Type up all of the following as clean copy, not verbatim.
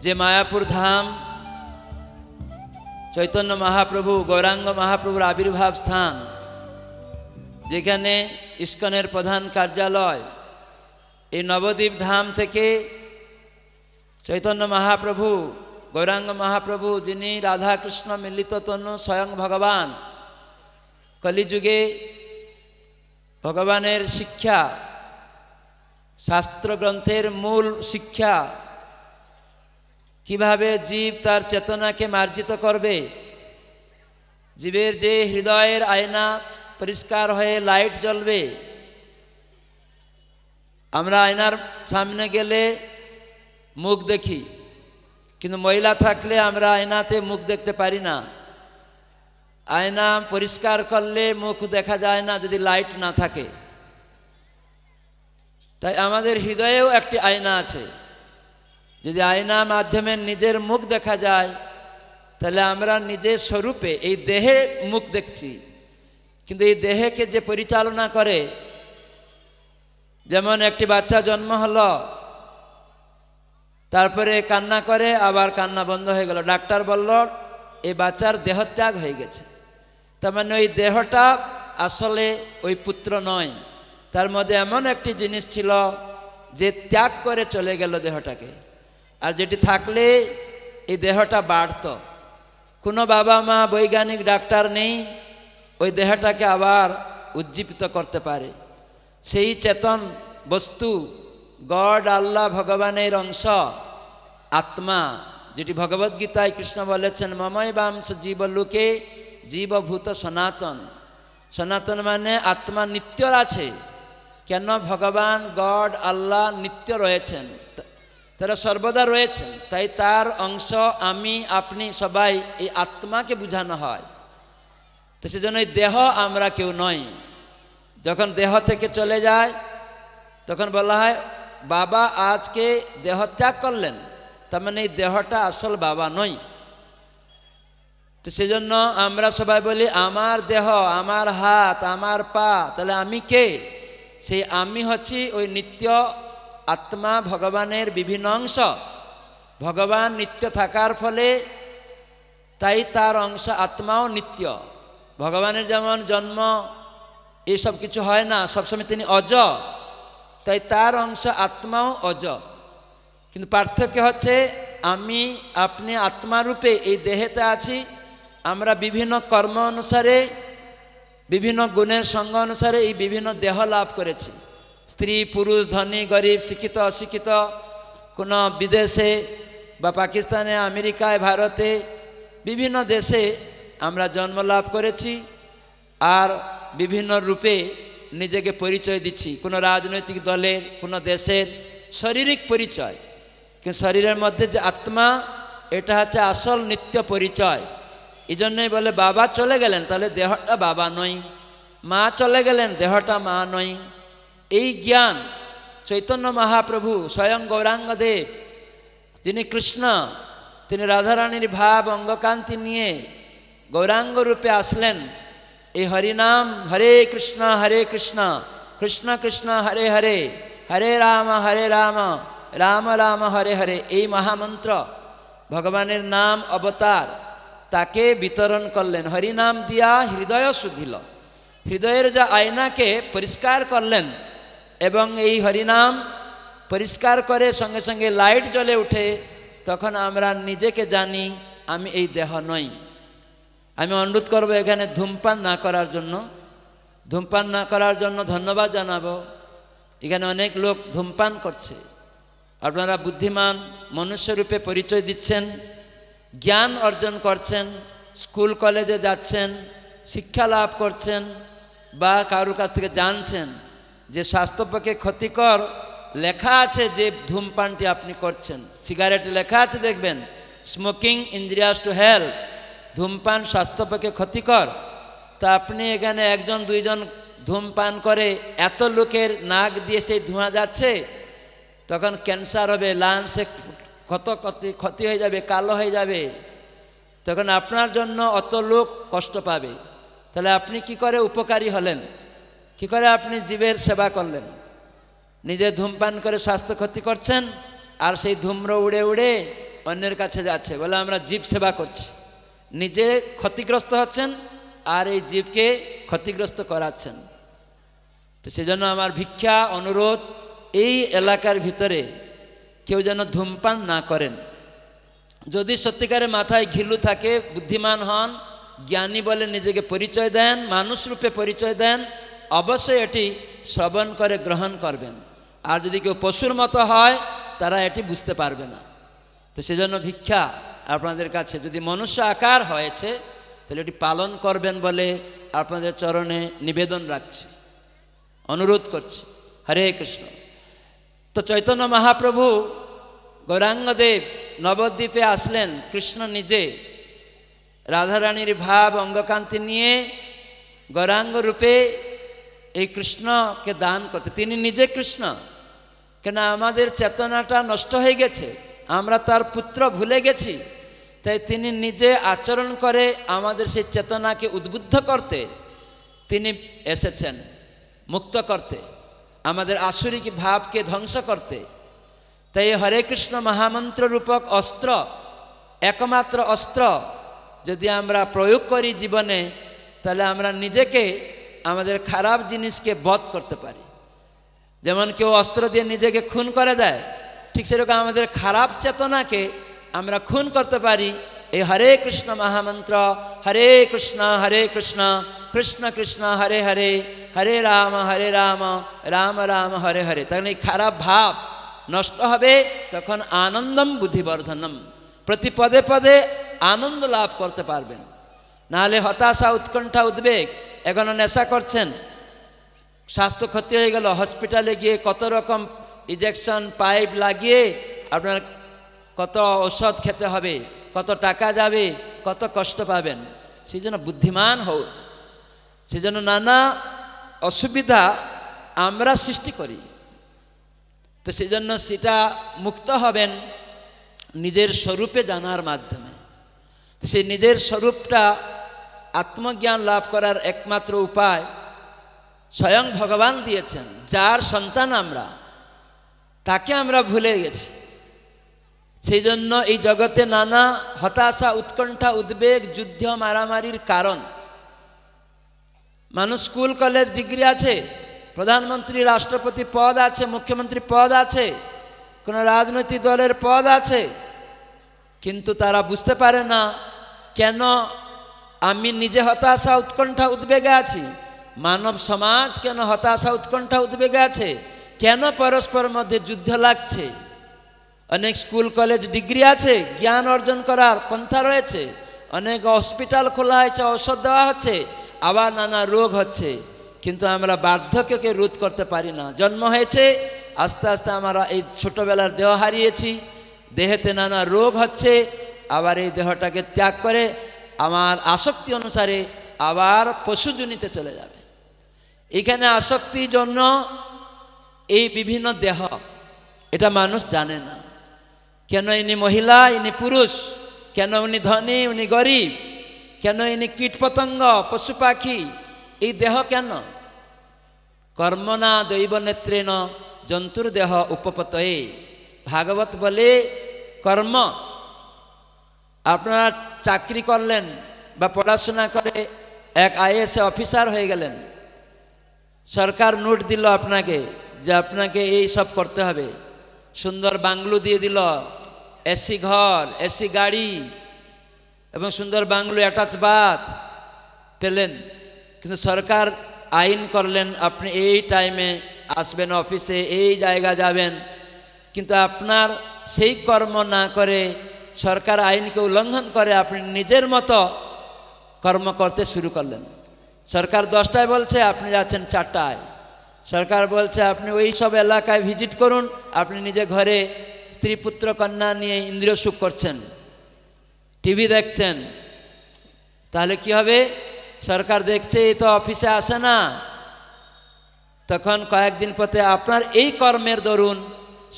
যে মায়াপুর ধাম চৈতন্য মহাপ্রভু গৌরাঙ্গ মহাপ্রভুর আবির্ভাব স্থান, যেখানে ইস্কনের প্রধান কার্যালয়, এই নবদ্বীপ ধাম থেকে চৈতন্য মহাপ্রভু গৌরাঙ্গ মহাপ্রভু, যিনি রাধাকৃষ্ণ মিলিত তনু স্বয়ং ভগবান, কলিযুগে ভগবানের শিক্ষা, শাস্ত্রগ্রন্থের মূল শিক্ষা, কিভাবে জীব তার চেতনাকে মার্জিত করবে, জীবের যে হৃদয়ের আয়না পরিষ্কার হয়ে লাইট জ্বলবে। আমরা আয়নার সামনে গেলে মুখ দেখি, কিন্তু ময়লা থাকলে আমরা আয়নাতে মুখ দেখতে পারি না। আয়না পরিষ্কার করলে মুখ দেখা যায় না যদি লাইট না থাকে। তাই আমাদের হৃদয়েও একটি আয়না আছে। যদি আয়নার মাধ্যমে নিজের মুখ দেখা যায়, তাহলে আমরা নিজের স্বরূপে এই দেহে মুখ দেখছি, কিন্তু এই দেহকে যে পরিচালনা করে, যেমন একটি বাচ্চা জন্ম হলো, তারপরে কান্না করে, আবার কান্না বন্ধ হয়ে গেল, ডাক্তার বলল এই বাচ্চার দেহত্যাগ হয়ে গেছে। তার মানে ওই দেহটা আসলে ওই পুত্র নয়, তার মধ্যে এমন একটি জিনিস ছিল যে ত্যাগ করে চলে গেল দেহটাকে, আর যেটি থাকলে এই দেহটা বাড়ত। কোনো বাবা মা বৈজ্ঞানিক ডাক্তার নেই ওই দেহটাকে আবার উজ্জীবিত করতে পারে। সেই চেতন বস্তু, গড আল্লাহ ভগবানের অংশ আত্মা, যেটি ভগবদ্গীতায় কৃষ্ণ বলেছেন মমৈ বাংশ জীবলোকে জীবভূত সনাতন। সনাতন মানে আত্মা নিত্য আছে। কেন? ভগবান গড আল্লাহ নিত্য রয়েছেন, তারা সর্বদা রয়েছেন, তাই তার অংশ আমি আপনি সবাই এই আত্মাকে বোঝানো হয়। তো সেজন্য এই দেহ আমরা কেউ নই। যখন দেহ থেকে চলে যায় তখন বলা হয় বাবা আজকে দেহ ত্যাগ করলেন, তার মানে এই দেহটা আসল বাবা নয়। তো সেজন্য আমরা সবাই বলি আমার দেহ, আমার হাত, আমার পা, তাহলে আমি কে? সেই আমি হচ্ছি ওই নিত্য আত্মা, ভগবানের বিভিন্ন অংশ। ভগবান নিত্য থাকার ফলে তাই তার অংশ আত্মাও নিত্য। ভগবানের যেমন জন্ম এইসব কিছু হয় না, সবসময় তিনি অজ, তাই তার অংশ আত্মাও অজ। কিন্তু পার্থক্য হচ্ছে আমি আপনি আত্মারূপে এই দেহেতে আছি। আমরা বিভিন্ন কর্ম অনুসারে, বিভিন্ন গুণের সঙ্গ অনুসারে এই বিভিন্ন দেহ লাভ করেছি। স্ত্রী পুরুষ, ধনী গরিব, শিক্ষিত অশিক্ষিত, কোনো বিদেশে বা পাকিস্তানে, আমেরিকায়, ভারতে, বিভিন্ন দেশে আমরা জন্ম লাভ করেছি আর বিভিন্ন রূপে নিজেকে পরিচয় দিচ্ছি। কোনো রাজনৈতিক দলের, কোনো দেশের শারীরিক পরিচয়, কিন্তু শরীরের মধ্যে যে আত্মা, এটা হচ্ছে আসল নিত্য পরিচয়। এই জন্যই বলে বাবা চলে গেলেন তাহলে দেহটা বাবা নয়, মা চলে গেলেন দেহটা মা নয়। এই জ্ঞান চৈতন্য মহাপ্রভু স্বয়ং গৌরাঙ্গ দেব, যিনি কৃষ্ণ, তিনি রাধারানীর ভাব অঙ্গকান্তি নিয়ে গৌরাঙ্গ রূপে আসলেন। এই হরিনাম হরে কৃষ্ণ কৃষ্ণ কৃষ্ণ হরে হরে, হরে রাম রাম রাম হরে হরে, এই মহামন্ত্র ভগবানের নাম অবতার, তাকে বিতরণ করলেন। হরিনাম দিয়া হৃদয় শুদ্ধিল, হৃদয়ের যা আয়নাকে পরিষ্কার করলেন, এবং এই হরিনাম পরিষ্কার করে সঙ্গে সঙ্গে লাইট জ্বলে উঠে। তখন আমরা নিজেকে জানি আমি এই দেহ নই। আমি অনুরোধ করব এখানে ধূমপান না করার জন্য, ধূমপান না করার জন্য ধন্যবাদ জানাবো। এখানে অনেক লোক ধূমপান করছে। আপনারা বুদ্ধিমান মনুষ্যরূপে পরিচয় দিচ্ছেন, জ্ঞান অর্জন করছেন, স্কুল কলেজে যাচ্ছেন, শিক্ষা লাভ করছেন, বা কারোর কাছ থেকে জানছেন যে স্বাস্থ্যপক্ষে ক্ষতিকর লেখা আছে যে ধূমপানটি আপনি করছেন। সিগারেটে লেখা আছে দেখবেন, স্মোকিং ইনজুরিয়াস টু হেলথ, ধূমপান স্বাস্থ্যপক্ষে ক্ষতিকর। তা আপনি এখানে একজন দুইজন ধূমপান করে এত লোকের নাক দিয়ে সেই ধোঁয়া যাচ্ছে, তখন ক্যান্সার হবে, লাংসে কত ক্ষতি হয়ে যাবে, কালো হয়ে যাবে, তখন আপনার জন্য অত লোক কষ্ট পাবে। তাহলে আপনি কি করে উপকারী হলেন? কি করে আপনি জীবের সেবা করলেন? নিজে ধূমপান করে স্বাস্থ্য ক্ষতি করছেন, আর সেই ধূম্র উড়ে উড়ে অন্যের কাছে যাচ্ছে, বলে আমরা জীব সেবা করছি। নিজে ক্ষতিগ্রস্ত হচ্ছেন আর এই জীবকে ক্ষতিগ্রস্ত করাচ্ছেন। তো সেজন্য আমার ভিক্ষা অনুরোধ, এই এলাকার ভিতরে কেউ যেন ধূমপান না করেন। যদি সত্যিকারে মাথায় ঘিলু থাকে, বুদ্ধিমান হন, জ্ঞানী বলে নিজেকে পরিচয় দেন, মানুষ রূপে পরিচয় দেন, অবশ্যই এটি শ্রবণ করে গ্রহণ করবেন। আর যদি কেউ পশুর মতো হয় তারা এটি বুঝতে পারবে না। তো সেজন্য ভিক্ষা আপনাদের কাছে, যদি মনুষ্য আকার হয়েছে তাহলে এটি পালন করবেন বলে আপনাদের চরণে নিবেদন রাখছি, অনুরোধ করছি। হরে কৃষ্ণ। তো চৈতন্য মহাপ্রভু গৌরাঙ্গদেব নবদ্বীপে আসলেন, কৃষ্ণ নিজে রাধারানীর ভাব অঙ্গকান্তি নিয়ে গৌরাঙ্গ রূপে এই কৃষ্ণকে দান করতে। তিনি নিজে কৃষ্ণ, কেন আমাদের চেতনাটা নষ্ট হয়ে গেছে, আমরা তার পুত্র ভুলে গেছি, তাই তিনি নিজে আচরণ করে আমাদের সেই চেতনাকে উদ্বুদ্ধ করতে তিনি এসেছেন, মুক্ত করতে, আমাদের আসুরিক ভাবকে ধ্বংস করতে। তাই হরে কৃষ্ণ মহামন্ত্র রূপক অস্ত্র, একমাত্র অস্ত্র যদি আমরা প্রয়োগ করি জীবনে, তাহলে আমরা নিজেকে, আমাদের খারাপ জিনিসকে বধ করতে পারি। যেমন কেউ অস্ত্র দিয়ে নিজেকে খুন করে দেয়, ঠিক সেরকম আমাদের খারাপ চেতনাকে আমরা খুন করতে পারি এই হরে কৃষ্ণ মহামন্ত্র। হরে কৃষ্ণ কৃষ্ণ কৃষ্ণ হরে হরে, হরে রাম রাম রাম হরে হরে। তখন এই খারাপ ভাব নষ্ট হবে, তখন আনন্দম বুদ্ধিবর্ধনম, প্রতি পদে পদে আনন্দ লাভ করতে পারবেন। নাহলে হতাশা, উৎকণ্ঠা, উদ্বেগ, এখনো নেশা করছেন, স্বাস্থ্য ক্ষতি হয়ে গেল, হসপিটালে গিয়ে কত রকম ইঞ্জেকশন পাইপ লাগিয়ে আপনার কত ঔষধ খেতে হবে, কত টাকা যাবে, কত কষ্ট পাবেন। সেই জন্য বুদ্ধিমান হও। সেই জন্য নানা অসুবিধা আমরা সৃষ্টি করি। তো সেই জন্য সেটা মুক্ত হবেন নিজের স্বরূপে জানার মাধ্যমে। তো সেই নিজের স্বরূপটা আত্মজ্ঞান লাভ করার একমাত্র উপায় স্বয়ং ভগবান দিয়েছেন। যার সন্তান আমরা, তাকে আমরা ভুলে গেছি। সেই জন্য এই জগতে নানা হতাশা, উৎকণ্ঠা, উদ্বেগ, যুদ্ধ, মারামারির কারণ। মানুষ স্কুল কলেজ ডিগ্রি আছে, প্রধানমন্ত্রী রাষ্ট্রপতি পদ আছে, মুখ্যমন্ত্রী পদ আছে, কোনো রাজনৈতিক দলের পদ আছে, কিন্তু তারা বুঝতে পারে না কেন আমি নিজে হতাশা, উৎকণ্ঠা, উদ্বেগে আছি, মানব সমাজ কেন হতাশা, উৎকণ্ঠা, উদ্বেগে আছে, কেন পরস্পর মধ্যে যুদ্ধ লাগছে। অনেক স্কুল কলেজ ডিগ্রি আছে, জ্ঞান অর্জন করার পন্থা রয়েছে, অনেক হসপিটাল খোলা হয়েছে, ঔষধ দেওয়া হচ্ছে, আবার নানা রোগ হচ্ছে, কিন্তু আমরা বার্ধক্যকে রোধ করতে পারি না। জন্ম হয়েছে, আস্তে আস্তে আমরা এই ছোটোবেলার দেহ হারিয়েছি, দেহেতে নানা রোগ হচ্ছে, আবার এই দেহটাকে ত্যাগ করে আমার আসক্তি অনুসারে আবার পশুজনিতে চলে যাবে। এখানে আসক্তির জন্য এই বিভিন্ন দেহ, এটা মানুষ জানে না। কেন ইনি মহিলা, ইনি পুরুষ, কেন উনি ধনী, উনি গরিব, কেন ইনি কীটপতঙ্গ, পশু পাখি, এই দেহ কেন? কর্মনা দৈব নেত্রেণ জন্তুর দেহ উপপতয়ে। ভাগবত বলে কর্ম। আপনারা চাকরি করলেন বা পড়াশোনা করে এক আইএএস অফিসার হয়ে গেলেন, সরকার নোট দিল আপনাকে যে আপনাকে এই সব করতে হবে, সুন্দর বাংলো দিয়ে দিল, এসি ঘর, এসি গাড়ি এবং সুন্দর বাংলো, অ্যাটাচ বাথ পেলেন, কিন্তু সরকার আইন করলেন আপনি এই টাইমে আসবেন অফিসে, এই জায়গা যাবেন, কিন্তু আপনার সেই কর্ম না করে সরকার আইনকে উল্লঙ্ঘন করে আপনি নিজের মতো কর্ম করতে শুরু করলেন। সরকার 10টায় বলছে, আপনি যাচ্ছেন 4টায়। সরকার বলছে আপনি ওই সব এলাকায় ভিজিট করুন, আপনি নিজে ঘরে স্ত্রী পুত্র কন্যা নিয়ে ইন্দ্রিয় সুখ করছেন, টিভি দেখছেন। তাহলে কি হবে? সরকার দেখছে এই তো অফিসে আসে না, তখন কয়েকদিন পরে আপনার এই কর্মের দরুন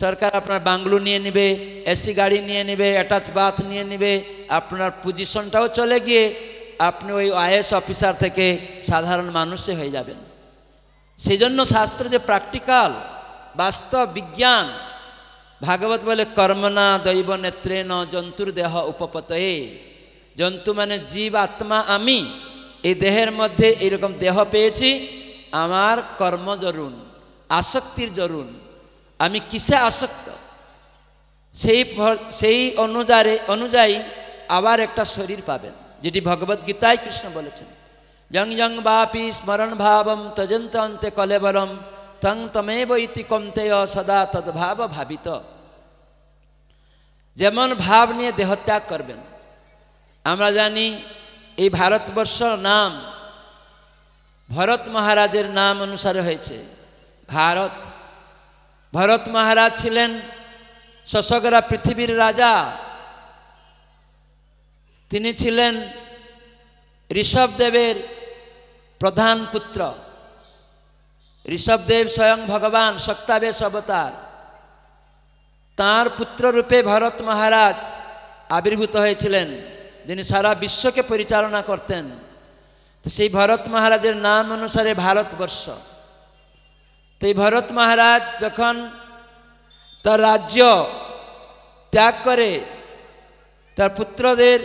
সরকার আপনার বাংলো নিয়ে নেবে, এসি গাড়ি নিয়ে নেবে, অ্যাটাচ বাথ নিয়ে নেবে, আপনার পজিশনটাও চলে গিয়ে আপনি ওই আইএএস অফিসার থেকে সাধারণ মানুষে হয়ে যাবেন। সেই জন্য শাস্ত্র যে প্র্যাকটিক্যাল, বাস্তব বিজ্ঞান, ভাগবত বলে কর্মনা দৈব নেত্রেণ জন্তুর দেহ উপপতয়ে। জন্তু মানে জীব, আত্মা, আমি এই দেহের মধ্যে এইরকম দেহ পেয়েছি, আমার কর্ম জরুন, আসক্তির জরুন, আমি কিসে আসক্ত, সেই অনুযায়ী আবার একটা শরীর পাবেন, যেটি ভগবদ্গীতায় কৃষ্ণ বলেছেন, যং যং বাপি স্মরণ ভাবম তজন্ত অন্তে কলেবরম তং তমেব ইতি কন্তেয় সদা তদ্ভাব ভাবিত। যেমন ভাব নিয়ে দেহত্যাগ করবেন। আমরা জানি এই ভারতবর্ষর নাম ভরত মহারাজের নাম অনুসারে হয়েছে ভারত। ভরত মহারাজ ছিলেন শশগরা পৃথিবীর রাজা। তিনি ছিলেন ঋষভদেবের প্রধান পুত্র। ঋষভদেব স্বয়ং ভগবান শক্তাবেশ অবতার, তাঁর পুত্র রূপে ভরত মহারাজ আবির্ভূত হয়েছিলেন, যিনি সারা বিশ্বকে পরিচালনা করতেন। তো সেই ভরত মহারাজের নাম অনুসারে ভারতবর্ষ। তো এই ভরত মহারাজ যখন তার রাজ্য ত্যাগ করে, তার পুত্রদের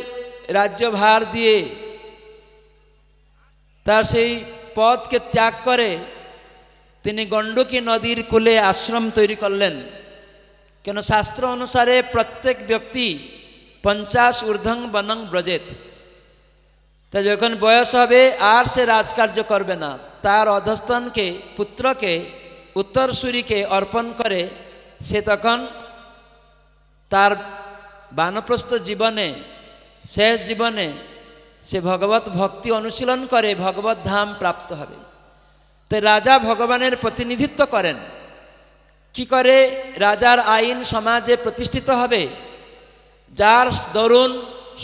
রাজ্যভার দিয়ে তার সেই পদকে ত্যাগ করে, তিনি গণ্ডকী নদীর কূলে আশ্রম তৈরি করলেন। কেন শাস্ত্র অনুসারে প্রত্যেক ব্যক্তি 50 ঊর্ধ্বং বনং ব্রজেত। তা যখন বয়স হবে আর সে রাজকার্য করবে না, তার অধস্তনকে, পুত্রকে, উত্তরসূরিকে অর্পণ করে সে তখন তার বানপ্রস্থ জীবনে, শেষ জীবনে সে ভগবত ভক্তি অনুশীলন করে ভগবত ধাম প্রাপ্ত হবে। তাই রাজা ভগবানের প্রতিনিধিত্ব করেন। কি করে রাজার আইন সমাজে প্রতিষ্ঠিত হবে, যার দরুন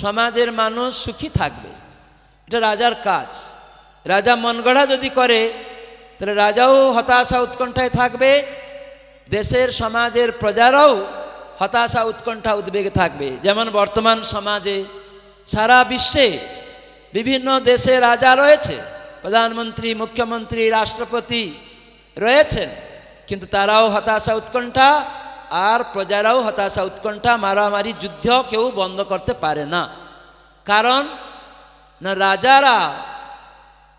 সমাজের মানুষ সুখী থাকবে, এটা রাজার কাজ। রাজা মনগড়া যদি করে তাহলে রাজাও হতাশা উৎকণ্ঠায় থাকবে, দেশের সমাজের প্রজারাও হতাশা উৎকণ্ঠা উদ্বেগে থাকবে। যেমন বর্তমান সমাজে সারা বিশ্বে বিভিন্ন দেশে রাজা রয়েছে, প্রধানমন্ত্রী, মুখ্যমন্ত্রী, রাষ্ট্রপতি রয়েছেন, কিন্তু তারাও হতাশা উৎকণ্ঠা, আর প্রজারাও হতাশা উৎকণ্ঠা, মারামারি, যুদ্ধ কেউ বন্ধ করতে পারে না। কারণ না, রাজারা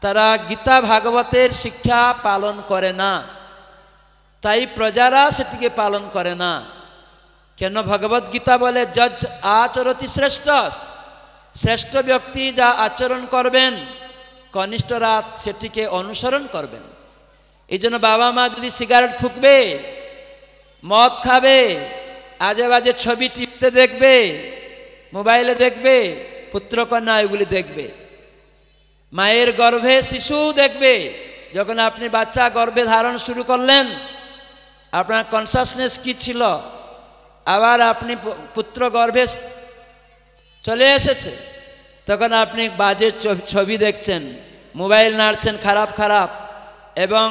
তারা গীতা ভাগবতের শিক্ষা পালন করে না, তাই প্রজারা সেটিকে পালন করে না। কেন ভগবত গীতা বলে যজ আচরতি শ্রেষ্ঠ, শ্রেষ্ঠ ব্যক্তি যা আচরণ করবেন কনিষ্ঠরা সেটিকে অনুসরণ করবেন। এই জন্য বাবা মা যদি সিগারেট ফুঁকবে, মদ খাবে, আজে বাজে ছবি টিপতে দেখবে, মোবাইলে দেখবে, পুত্রকন্যা এগুলি দেখবে। মায়ের গর্ভে শিশু দেখবে। যখন আপনি বাচ্চা গর্ভে ধারণ শুরু করলেন, আপনার কনসাসনেস কি ছিল, আবার আপনি পুত্র গর্ভে চলে এসেছে, তখন আপনি বাজে ছবি দেখছেন, মোবাইল নাড়ছেন খারাপ খারাপ, এবং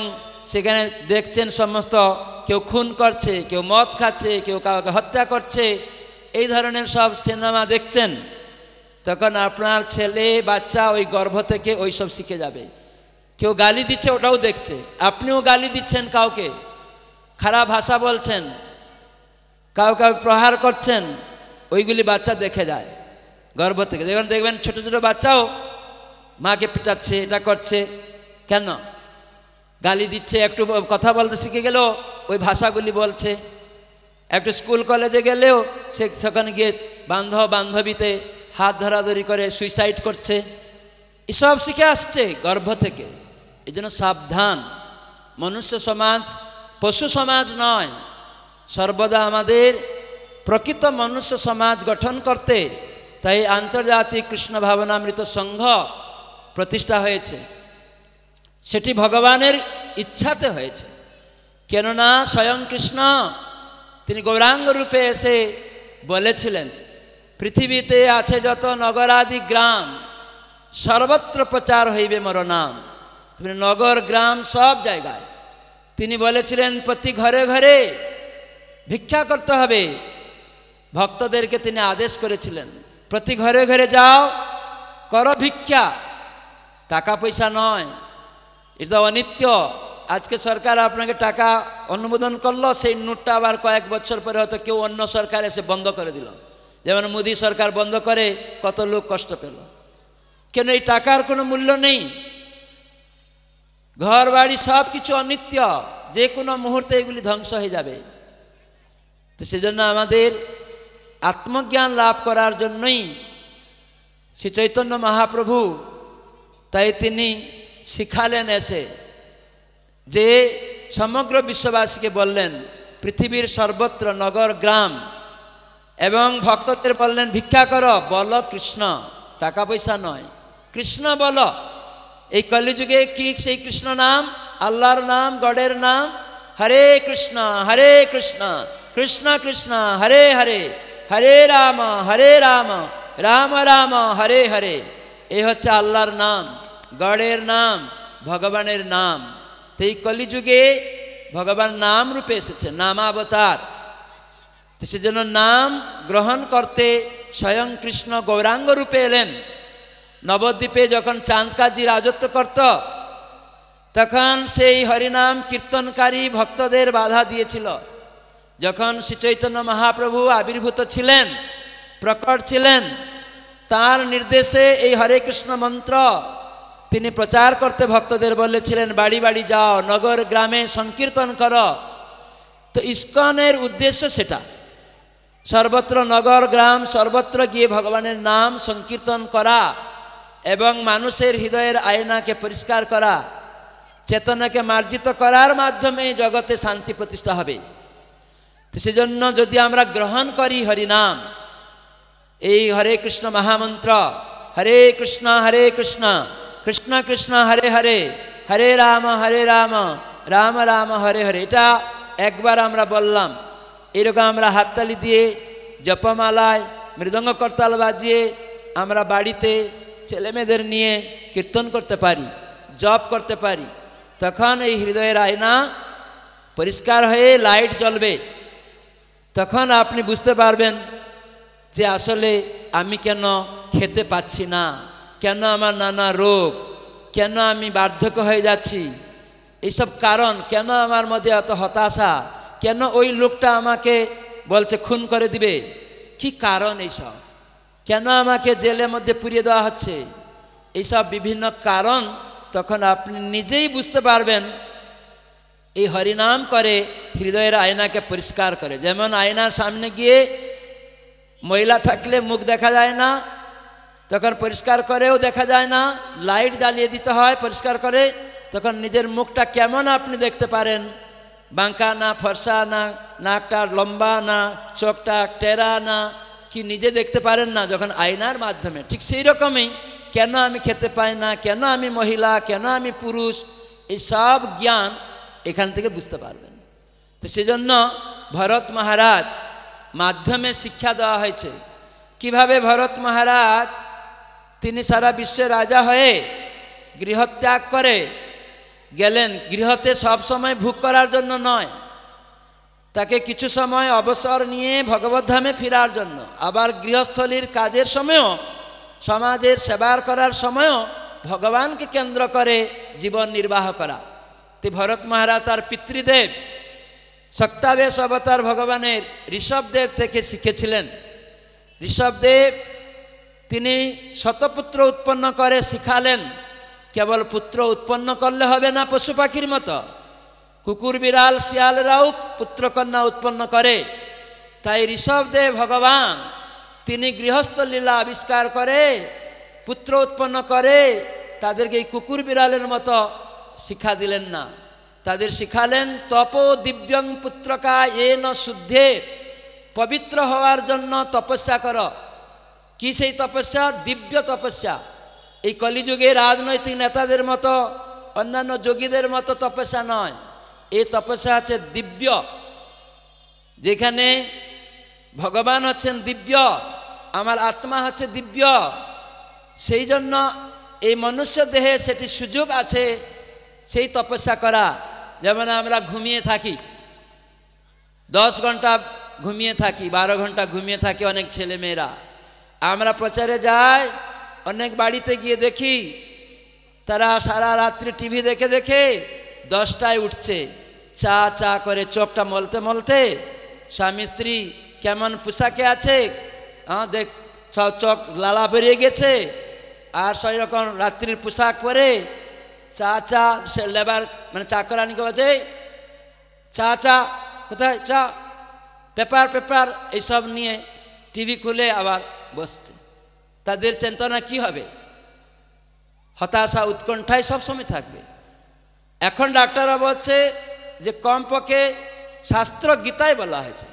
সেখানে দেখছেন সমস্ত কেউ খুন করছে, কেউ মদ খাচ্ছে, কেউ কাউকে হত্যা করছে, এই ধরনের সব সিনেমা দেখছেন। তখন আপনার ছেলে বাচ্চা ওই গর্ভ থেকে ওই সব শিখে যাবে। কেউ গালি দিচ্ছে, ওটাও দেখছে, আপনিও গালি দিচ্ছেন, কাউকে খারাপ ভাষা বলছেন, কাউকে প্রহার করছেন, ওইগুলি বাচ্চা দেখে যায় গর্ভ থেকে। যখন দেখবেন ছোট ছোট বাচ্চাও মাকে পিটাচ্ছে, এটা করছে, কেন গালি দিচ্ছে, একটু কথা বলতে শিখে গেলেও ওই ভাষাগুলি বলছে। একটু স্কুল কলেজে গেলেও সেখানে গিয়ে বান্ধব বান্ধবীতে হাত ধরাধরি করে সুইসাইড করছে, এসব শিখে আসছে গর্ভ থেকে। এই জন্য সাবধান, মনুষ্য সমাজ পশু সমাজ নয়। সর্বদা আমাদের প্রকৃত মনুষ্য সমাজ গঠন করতে তাই আন্তর্জাতিক কৃষ্ণ ভাবনামৃত সংঘ প্রতিষ্ঠা হয়েছে। সেটি ভগবানের ইচ্ছাতে হয়েছে। কেননা স্বয়ং কৃষ্ণ তিনি গৌরাঙ্গ রূপে এসে বলেছিলেন, পৃথিবীতে আছে যত নগরাদি গ্রাম, সর্বত্র প্রচার হইবে মোর নাম। তুমি নগর গ্রাম সব জায়গায় তিনি বলেছিলেন প্রতি ঘরে ঘরে ভিক্ষা করতে হবে। ভক্তদেরকে তিনি আদেশ করেছিলেন, প্রতি ঘরে ঘরে যাও, করো ভিক্ষা, টাকা পয়সা নয়, এটা অনিত্য, আজকে সরকার আপনাকে টাকা অনুমোদন করলো, সেই নোটটা আবার কয়েক বছর পরে হয়তো কেউ অন্য সরকার এসে বন্ধ করে দিল। যেমন মোদী সরকার বন্ধ করে কত লোক কষ্ট পেল। কেন? এই টাকার কোনো মূল্য নেই। ঘর বাড়ি সব কিছু অনিত্য, যে কোনো মুহূর্তে এগুলি ধ্বংস হয়ে যাবে। তো সেজন্য আমাদের আত্মজ্ঞান লাভ করার জন্যই শ্রী চৈতন্য মহাপ্রভু তাই তিনি শিখালেন এসে, যে সমগ্র বিশ্ববাসীকে বললেন পৃথিবীর সর্বত্র নগর গ্রাম, এবং ভক্তদের বললেন ভিক্ষা করো, বলো কৃষ্ণ, টাকা পয়সা নয়, কৃষ্ণ বলো। এই কলিযুগে কি সেই কৃষ্ণ নাম? আল্লাহর নাম, গডের নাম। হরে কৃষ্ণ কৃষ্ণ কৃষ্ণ হরে হরে, হরে রাম রাম রাম হরে হরে। এই হচ্ছে আল্লাহর নাম, গডের নাম, ভগবানের নাম। তো এই কলিযুগে ভগবান নাম রূপে এসেছে, নামাবতার। তো সেজন্য নাম গ্রহণ করতে স্বয়ং কৃষ্ণ গৌরাঙ্গ রূপে এলেন। নবদ্বীপে যখন চাঁদকাজি রাজত্ব করত, তখন সেই হরিনাম কীর্তনকারী ভক্তদের বাধা দিয়েছিল। যখন শ্রী চৈতন্য মহাপ্রভু আবির্ভূত ছিলেন, প্রকট ছিলেন, তার নির্দেশে এই হরে কৃষ্ণ মন্ত্র তিনি প্রচার করতে ভক্তদের বলেছিলেন, বাড়ি বাড়ি যাও, নগর গ্রামে সংকীর্তন করো। তো ইস্কনের উদ্দেশ্য সেটা, সর্বত্র নগর গ্রাম সর্বত্র গিয়ে ভগবানের নাম সংকীর্তন করা এবং মানুষের হৃদয়ের আয়নাকে পরিষ্কার করা, চেতনাকে মার্জিত করার মাধ্যমে জগতে শান্তি প্রতিষ্ঠা হবে। তো সেজন্য যদি আমরা গ্রহণ করি হরিনাম, এই হরে কৃষ্ণ মহামন্ত্র, হরে কৃষ্ণ কৃষ্ণ কৃষ্ণ হরে হরে, হরে রাম রাম রাম হরে হরে, এটা একবার আমরা বললাম, এরকম আমরা হাততালি দিয়ে, জপমালায়, মৃদঙ্গ করতাল বাজিয়ে আমরা বাড়িতে ছেলেমেয়েদের নিয়ে কীর্তন করতে পারি, জপ করতে পারি। তখন এই হৃদয়ের আয়না পরিষ্কার হয়ে লাইট জ্বলবে। তখন আপনি বুঝতে পারবেন যে আসলে আমি কেন খেতে পাচ্ছি না, কেন আমার নানা রোগ, কেন আমি বার্ধক্য হয়ে যাচ্ছি, এইসব কারণ, কেন আমার মধ্যে এত হতাশা, কেন ওই লোকটা আমাকে বলছে খুন করে দিবে, কি কারণ এইসব, কেন আমাকে জেলের মধ্যে পুড়িয়ে দেওয়া হচ্ছে, এইসব বিভিন্ন কারণ তখন আপনি নিজেই বুঝতে পারবেন। এই হরিনাম করে হৃদয়ের আয়নাকে পরিষ্কার করে। যেমন আয়নার সামনে গিয়ে ময়লা থাকলে মুখ দেখা যায় না, তখন পরিষ্কার করেও দেখা যায় না, লাইট জ্বালিয়ে দিতে হয় পরিষ্কার করে, তখন নিজের মুখটা কেমন আপনি দেখতে পারেন, বাঁকা না ফর্সা না, নাকটা লম্বা না, চোখটা টেরা না, কি নিজে দেখতে পারেন না যখন আয়নার মাধ্যমে। ঠিক সেই রকমই কেন আমি খেতে পাই না, কেন আমি মহিলা, কেন আমি পুরুষ, এই সব জ্ঞান এখান থেকে বুঝতে পারবেন। তো সেজন্য ভরত মহারাজ মাধ্যমে শিক্ষা দেওয়া হয়েছে। কিভাবে ভরত মহারাজ তিনি সারা বিশ্বের রাজা হয়ে গৃহত্যাগ করে গেলেন, গৃহতে সব সময় ভোগ করার জন্য নয়, তাকে কিছু সময় অবসর নিয়ে ভগবত ধামে ফেরার জন্য, আবার গৃহস্থলীর কাজের সময়ও, সমাজের সেবার করার সময়ও ভগবানকে কেন্দ্র করে জীবন নির্বাহ করা। তো ভরত মহারাজ তার পিতৃদেব সক্তাবেশ অবতার ভগবানের ঋষভদেব থেকে শিখেছিলেন। ঋষভদেব তিনি শতপুত্র উৎপন্ন করে শিখালেন। কেবল পুত্র উৎপন্ন করলে হবে না, পশু পাখির মতো কুকুর বিড়াল শিয়ালরাও পুত্রকন্যা উৎপন্ন করে। তাই ঋষভদেব ভগবান তিনি গৃহস্থ লীলা আবিষ্কার করে পুত্র উৎপন্ন করে তাদেরকে এই কুকুর বিড়ালের মতো শিক্ষা দিলেন না, তাদের শিখালেন তপ দিব্যং পুত্রকা এ ন শুদ্ধে, পবিত্র হওয়ার জন্য তপস্যা করো। কি সেই তপস্যা? দিব্য তপস্যা। এই কলিযুগে রাজনৈতিক নেতাদের মতো, অন্যান্য যোগীদের মতো তপস্যা নয়, এই তপস্যা হচ্ছে দিব্য, যেখানে ভগবান হচ্ছেন দিব্য, আমার আত্মা হচ্ছে দিব্য। সেই জন্য এই মনুষ্য দেহে সেটি সুযোগ আছে সেই তপস্যা করা। যেমন আমরা ঘুমিয়ে থাকি, 10 ঘন্টা ঘুমিয়ে থাকি, 12 ঘন্টা ঘুমিয়ে থাকে অনেক ছেলেমেয়েরা। আমরা প্রচারে যাই, অনেক বাড়িতে গিয়ে দেখি তারা সারা রাত্রি টিভি দেখে দেখে 10টায় উঠছে, চা চা করে চোখটা মলতে মলতে, স্বামী স্ত্রী কেমন পোশাকে আছে, দেখ সব চোখ লালা বেরিয়ে গেছে, আর সেই রকম রাত্রির পোশাক পরে চা চা, সে লেবার মানে চাকরানিকে বলছে চা চা কোথায়, চা পেপার পেপার এইসব নিয়ে টিভি খুলে আবার বসছে। তাদের চিন্তা কি হবে? হতাশা উৎকণ্ঠায় সবসময় থাকবে। এখন ডাক্তাররা বলছে যে কমপক্ষে শাস্ত্র গীতায় বলা হয়েছে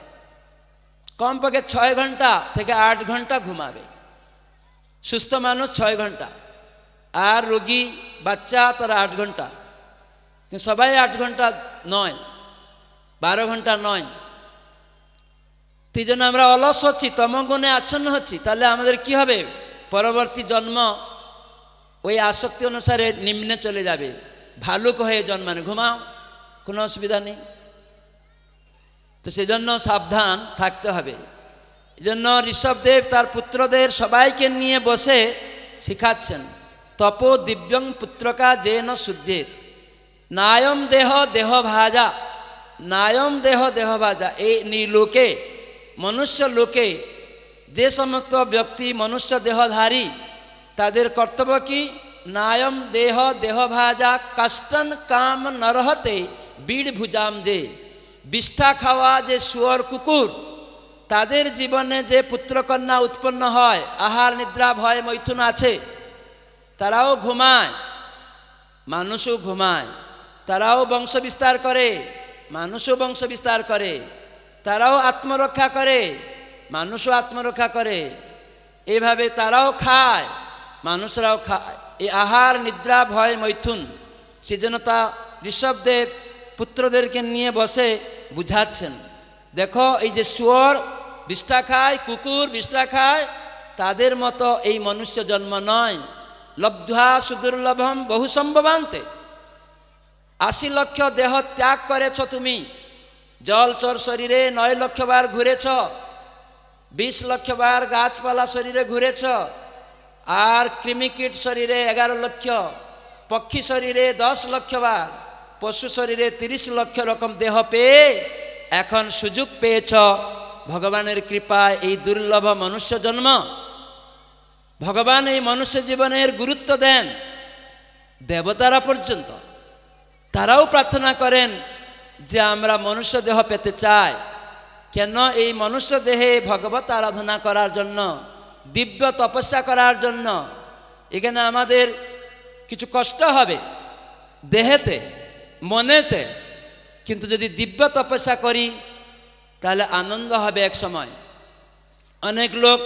কমপক্ষে 6 ঘন্টা থেকে 8 ঘন্টা ঘুমাবে সুস্থ মানুষ, 6 ঘন্টা, আর রোগী বাচ্চা তারা 8 ঘন্টা, কিন্তু সবাই 8 ঘন্টা নয়, 12 ঘন্টা নয়। এই জন্য আমরা অলস হচ্ছি, তমগুণে আচ্ছন্ন হচ্ছি। তাহলে আমাদের কি হবে? পরবর্তী জন্ম ওই আসক্তি অনুসারে নিম্নে চলে যাবে, ভালুক হয়ে জন্মানো। ঘুমাও, কোনো অসুবিধা নেই। তো সেজন্য সাবধান থাকতে হবে। এই জন্য ঋষভদেব তার পুত্রদের সবাইকে নিয়ে বসে শিখাচ্ছেন, তপো দিব্যং পুত্রকা যেন শুদ্ধেত নায়ম দেহ দেহ ভাজা, নায়ম দেহ দেহ ভাজা। এই লোকে, মনুষ্য লোকে যে সমস্ত ব্যক্তি মনুষ্য দেহধারী, তাদের কর্তব্য কি? নায়ম দেহ দেহ ভাজা কাষ্টন কাম নরহতে বীড় ভুজাম। যে বিষ্ঠা খাওয়া যে শুয়োর কুকুর, তাদের জীবনে যে পুত্রকন্যা উৎপন্ন হয়, আহার নিদ্রা ভয় মৈথুন আছে, তারাও ঘুমায়, মানুষও ঘুমায়, তারাও বংশ বিস্তার করে, মানুষও বংশ বিস্তার করে, তারাও আত্মরক্ষা করে, মানুষও আত্মরক্ষা করে, এইভাবে তারাও খায়, মানুষরাও খায়। এই আহার নিদ্রা ভয় মৈথুন, সেজন্য তা ঋষভদেব পুত্রদেরকে নিয়ে বসে বুঝাচ্ছেন, দেখো এই যে শুয়োর বিষ্ঠা খায়, কুকুর বিষ্ঠা খায়, তাদের মতো এই মনুষ্য জন্ম নয়। লব্ধা সুদুর্লভম বহু সম্ভবান্তে। 80 লক্ষ দেহ ত্যাগ করেছ তুমি, জলচর শরীরে 9 লক্ষ বার ঘুরেছ, 20 লক্ষ বার গাছপালা শরীরে ঘুরেছ, আর কৃমিকীট শরীরে 11 লক্ষ, পক্ষী শরীরে 10 লক্ষ বার, পশু শরীরে 30 লক্ষ রকম দেহ পেয়ে এখন সুযোগ পেয়েছ ভগবানের কৃপায় এই দুর্লভ মনুষ্য জন্ম। ভগবান এই মনুষ্য জীবনের গুরুত্ব দেন। দেবতারা পর্যন্ত তারাও প্রার্থনা করেন যে আমরা মনুষ্য দেহ পেতে চাই। কেন? এই মনুষ্য দেহে ভগবত আরাধনা করার জন্য, দিব্য তপস্যা করার জন্য। এখানে আমাদের কিছু কষ্ট হবে দেহেতে, মনেতে, কিন্তু যদি দিব্য তপস্যা করি তাহলে আনন্দ হবে এক সময়। অনেক লোক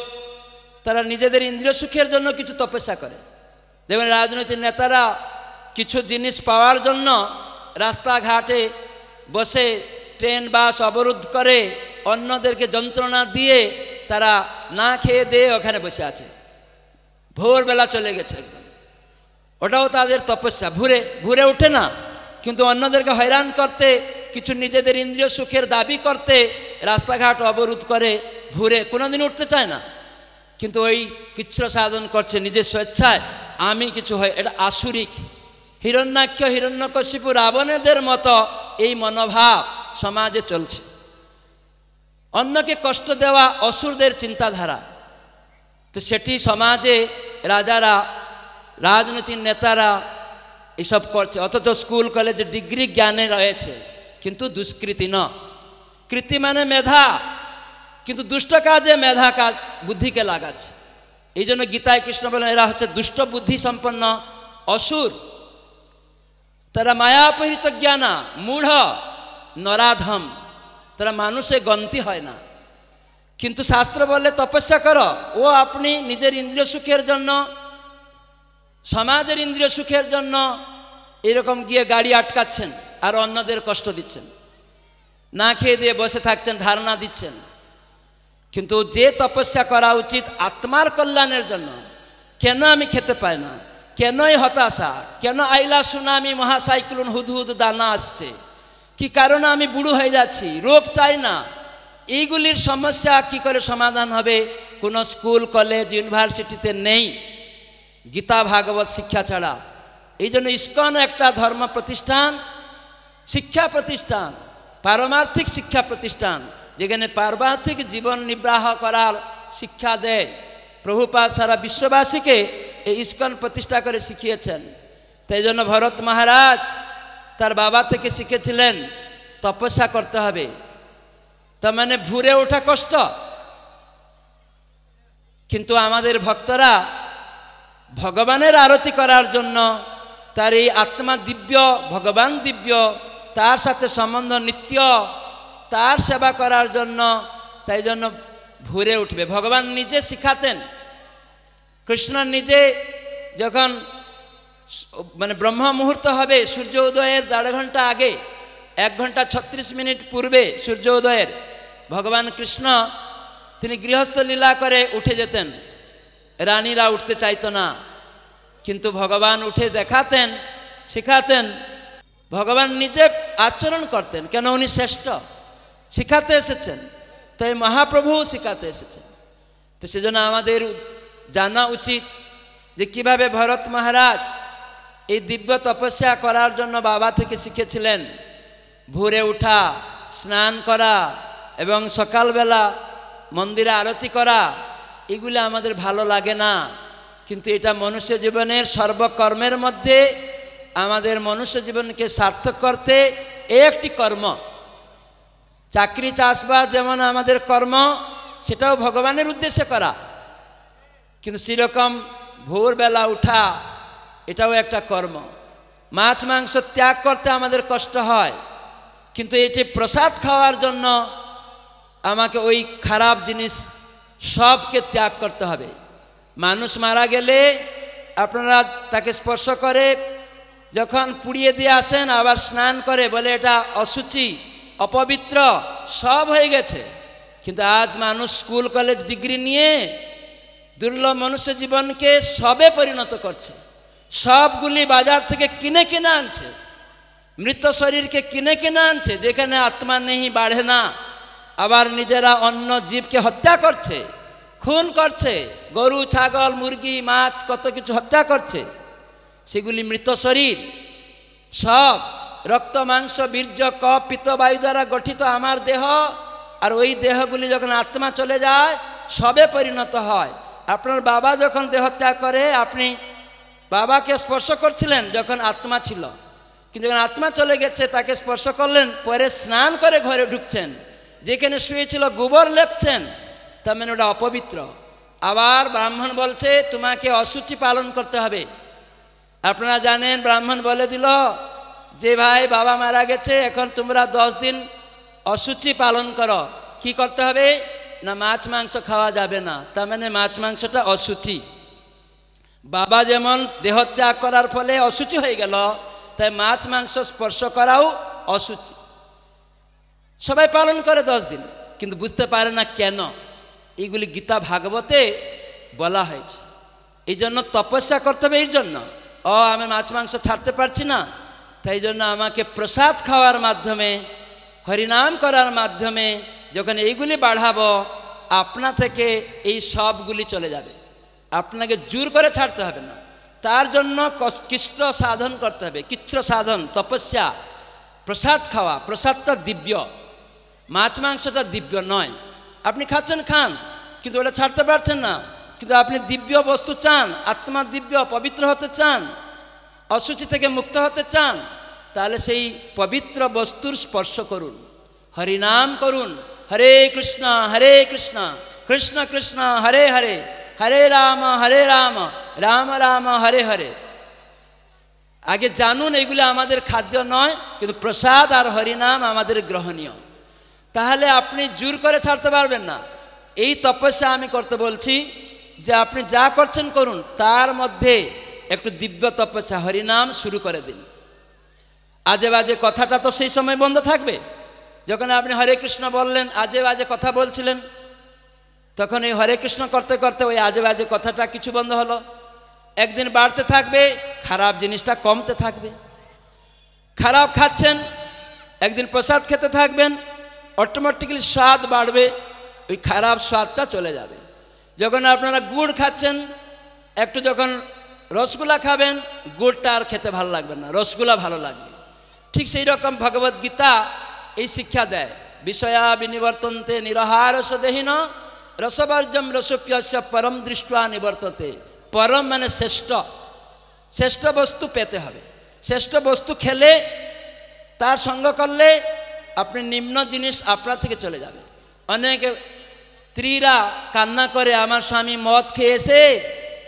তারা নিজেদের ইন্দ্রিয় সুখের জন্য কিছু তপস্যা করে। যেমন রাজনৈতিক নেতারা কিছু জিনিস পাওয়ার জন্য রাস্তাঘাটে বসে ট্রেন বাস অবরোধ করে, অন্যদেরকে যন্ত্রণা দিয়ে তারা না খেয়ে দিয়ে ওখানে বসে আছে, ভোরবেলা চলে গেছে একদম। ওটাও তাদের তপস্যা। ভুরে ভুরে উঠে না, কিন্তু অন্যদেরকে হয়রান করতে, কিছু নিজেদের ইন্দ্রিয় সুখের দাবি করতে রাস্তাঘাট অবরোধ করে ভুরে কোনোদিন উঠতে চায় না, কিন্তু ওই কিচ্ছু সাধন করছে নিজের স্বেচ্ছায়, আমি কিছু হয়। এটা আসুরিক। হিরণ্যাক্ষ, হিরণ্যকশিপু, রাবণেদের মতো এই মনোভাব সমাজে চলছে। অন্যকে কষ্ট দেওয়া অসুরদের চিন্তাধারা। তো সেটি সমাজে রাজারা, রাজনৈতিক নেতারা এসব করছে। অথচ স্কুল কলেজে ডিগ্রি জ্ঞানে রয়েছে, কিন্তু দুষ্কৃতি ন। কৃতি মানে মেধা, কিন্তু দুষ্ট কাজে মেধা কাজ বুদ্ধিকে লাগাচ্ছে। এই জন্য গীতায় কৃষ্ণ বলেন এরা হচ্ছে দুষ্ট বুদ্ধি সম্পন্ন অসুর। তারা মায়াপহৃত জ্ঞানা, মূঢ়, নরাধম, তারা মানুষে গন্তি হয় না। কিন্তু শাস্ত্র বলে তপস্যা করো। ও আপনি নিজের ইন্দ্রিয় সুখের জন্য, সমাজের ইন্দ্রিয় সুখের জন্য এরকম গিয়ে গাড়ি আটকাচ্ছেন আর অন্যদের কষ্ট দিচ্ছেন, না খেয়ে দিয়ে বসে থাকছেন, ধারণা দিচ্ছেন। কিন্তু যে তপস্যা করা উচিত আত্মার কল্যাণের জন্য, কেন আমি খেতে পাই না, কেনই হতাশা, কেন আইলা সুনামি মহাসাইক্লোন হুদহুদ দানা আসছে, কি কারণে আমি বুড়ো হয়ে যাচ্ছি, রোগ চাই না, এইগুলির সমস্যা কি করে সমাধান হবে? কোনো স্কুল কলেজ ইউনিভার্সিটিতে নেই গীতা ভাগবত শিক্ষা ছাড়া। এই জন্য ইস্কন একটা ধর্ম প্রতিষ্ঠান, শিক্ষা প্রতিষ্ঠান, পারমার্থিক শিক্ষা প্রতিষ্ঠান, যেখানে পারমার্থিক জীবন নির্বাহ করার শিক্ষা দেয়। প্রভুপাদ সারা বিশ্ববাসীকে এই ইস্কন প্রতিষ্ঠা করে শিখিয়েছেন। তাই জন্য ভরত মহারাজ তার বাবা থেকে শিখেছিলেন তপস্যা করতে হবে। তার মানে ভোরে ওঠা কষ্ট, কিন্তু আমাদের ভক্তরা ভগবানের আরতি করার জন্য, তার এই আত্মা দিব্য, ভগবান দিব্য, তার সাথে সম্বন্ধ নিত্য, তার সেবা করার জন্য, তাই জন্য ভোরে উঠবে। ভগবান নিজে শিখাতেন। কৃষ্ণ নিজে যখন মানে ব্রহ্ম মুহূর্ত হবে, সূর্য উদয়ের 1.5 ঘন্টা আগে, 1 ঘন্টা 36 মিনিট পূর্বে সূর্য উদয়ের, ভগবান কৃষ্ণ তিনি গৃহস্থ লীলা করে উঠে যেতেন। রানীরা উঠতে চাইতো না, কিন্তু ভগবান উঠে দেখাতেন, শিখাতেন। ভগবান নিজে আচরণ করতেন, কেন উনি শ্রেষ্ঠ, শিখাতে এসেছেন। তাই মহাপ্রভু শিখাতে এসেছেন। তো সেজন্য আমাদের জানা উচিত যে কিভাবে ভরত মহারাজ এই দিব্য তপস্যা করার জন্য বাবা থেকে শিখেছিলেন। ভোরে উঠা, স্নান করা এবং সকালবেলা মন্দিরে আরতি করা, এগুলো আমাদের ভালো লাগে না, কিন্তু এটা মনুষ্য জীবনের সর্বকর্মের মধ্যে আমাদের মনুষ্য জীবনকে সার্থক করতে একটি কর্ম। চাকরি চাষবাস যেমন আমাদের কর্ম, সেটাও ভগবানের উদ্দেশ্যে করা, কিন্তু সেরকম ভোরবেলা উঠা এটাও একটা কর্ম। মাছ মাংস ত্যাগ করতে আমাদের কষ্ট হয়, কিন্তু এটি প্রসাদ খাওয়ার জন্য আমাকে ওই খারাপ জিনিস সবকে ত্যাগ করতে হবে। মানুষ মারা গেলে আপনারা তাকে স্পর্শ করে যখন পুড়িয়ে দিয়ে আসেন, আবার স্নান করে, বলে এটা অশুচি, অপবিত্র, সব হয়ে গেছে। কিন্তু আজ মানুষ স্কুল কলেজ ডিগ্রি নিয়ে দুর্লভ মনুষ্য জীবনকে সবে পরিণত করছে। সবগুলি বাজার থেকে কিনে কিনে আনছে, মৃত শরীরকে কিনে কিনে আনছে, যেখানে আত্মা নেই, বাড়ে না। আবার নিজেরা অন্য জীবকে হত্যা করছে, খুন করছে, গরু, ছাগল, মুরগি, মাছ, কত কিছু হত্যা করছে। সেগুলি মৃত শরীর, সব রক্ত, মাংস, বীর্য, কফ, পিত্ত, বায়ু দ্বারা গঠিত আমার দেহ। আর ওই দেহগুলি যখন আত্মা চলে যায় সবে পরিণত হয়। আপনার বাবা যখন দেহত্যাগ করে, আপনি বাবাকে স্পর্শ করছিলেন যখন আত্মা ছিল, কিন্তু যখন আত্মা চলে গেছে তাকে স্পর্শ করলেন, পরে স্নান করে ঘরে ঢুকছেন, যেখানে শুয়েছিল গোবর লেপছেন, তার মানে ওটা অপবিত্র। আবার ব্রাহ্মণ বলছে তোমাকে অশুচি পালন করতে হবে। আপনারা জানেন, ব্রাহ্মণ বলে দিল যে ভাই বাবা মারা গেছে, এখন তোমরা 10 দিন অশুচি পালন করো। কি করতে হবে না, মাছ মাংস খাওয়া যাবে না। তার মানে মাছ মাংসটা অশুচি। বাবা যেমন দেহত্যাগ করার ফলে অশুচি হয়ে গেল, তাই মাছ মাংস স্পর্শ করাও অশুচি। সবাই পালন করে 10 দিন, কিন্তু বুঝতে পারে না কেন। এইগুলি গীতা ভাগবতে বলা হয়েছে। এই জন্য তপস্যা করতে হবে। এই জন্য আমি মাছ মাংস ছাড়তে পারছি না, তাই জন্য আমাকে প্রসাদ খাওয়ার মাধ্যমে, হরিনাম করার মাধ্যমে যখন এইগুলি বাড়াবো, আপনা থেকে এই সবগুলি চলে যাবে। আপনাকে জোর করে ছাড়তে হবে না। তার জন্য কৃষ্ট সাধন করতে হবে, কৃচ্ছ সাধন, তপস্যা, প্রসাদ খাওয়া। প্রসাদটা দিব্য, মাছ মাংসটা দিব্য নয়। আপনি খাচ্ছেন, খান, কিন্তু ওটা ছাড়তে পারছেন না। কিন্তু আপনি দিব্য বস্তু চান, আত্মা দিব্য, পবিত্র হতে চান, অশুচি থেকে মুক্ত হতে চান, তাহলে সেই পবিত্র বস্তুর স্পর্শ করুন, হরিনাম করুন। হরে কৃষ্ণ কৃষ্ণ কৃষ্ণ হরে হরে, হরে রাম রাম রাম হরে হরে। আগে জানুন এগুলো আমাদের খাদ্য নয়, কিন্তু প্রসাদ আর হরিনাম আমাদের গ্রহণীয়। তাহলে আপনি জোর করে ছাড়তে পারবেন না। এই তপস্যা আমি করতে বলছি যে আপনি যা করছেন করুন, তার মধ্যে একটু দিব্য তপস্যা, হরিনাম শুরু করে দিন। আজে বাজে কথাটা তো সেই সময় বন্ধ থাকবে। যখন আপনি হরে কৃষ্ণ বললেন, আজে বাজে কথা বলছিলেন, তখন এই হরে কৃষ্ণ করতে করতে ওই আজে বাজে কথাটা কিছু বন্ধ হলো। একদিন বাড়তে থাকবে, খারাপ জিনিসটা কমতে থাকবে। খারাপ খাচ্ছেন, একদিন প্রসাদ খেতে থাকবেন, অটোমেটিক্যালি স্বাদ বাড়বে, ওই খারাপ স্বাদটা চলে যাবে। যখন আপনারা গুড় খাচ্ছেন, একটু যখন রসগোল্লা খাবেন, গুড়টা আর খেতে ভালো লাগবে না, রসগোল্লা ভালো লাগবে। ঠিক সেই রকম ভগবদ গীতা এই শিক্ষা দেয়, বিষয়া বিনিবর্তন্তে নিরহার সদেহীন রসবর্জম রসপ্যস্য পরম দৃষ্টা নিবর্ততে। পরম মানে শ্রেষ্ঠ, শ্রেষ্ঠ বস্তু পেতে হবে। শ্রেষ্ঠ বস্তু খেলে, তার সঙ্গ করলে আপনি নিম্ন জিনিস আপনার থেকে চলে যাবে। অনেক স্ত্রীরা কান্না করে, আমার স্বামী মদ খেয়েছে,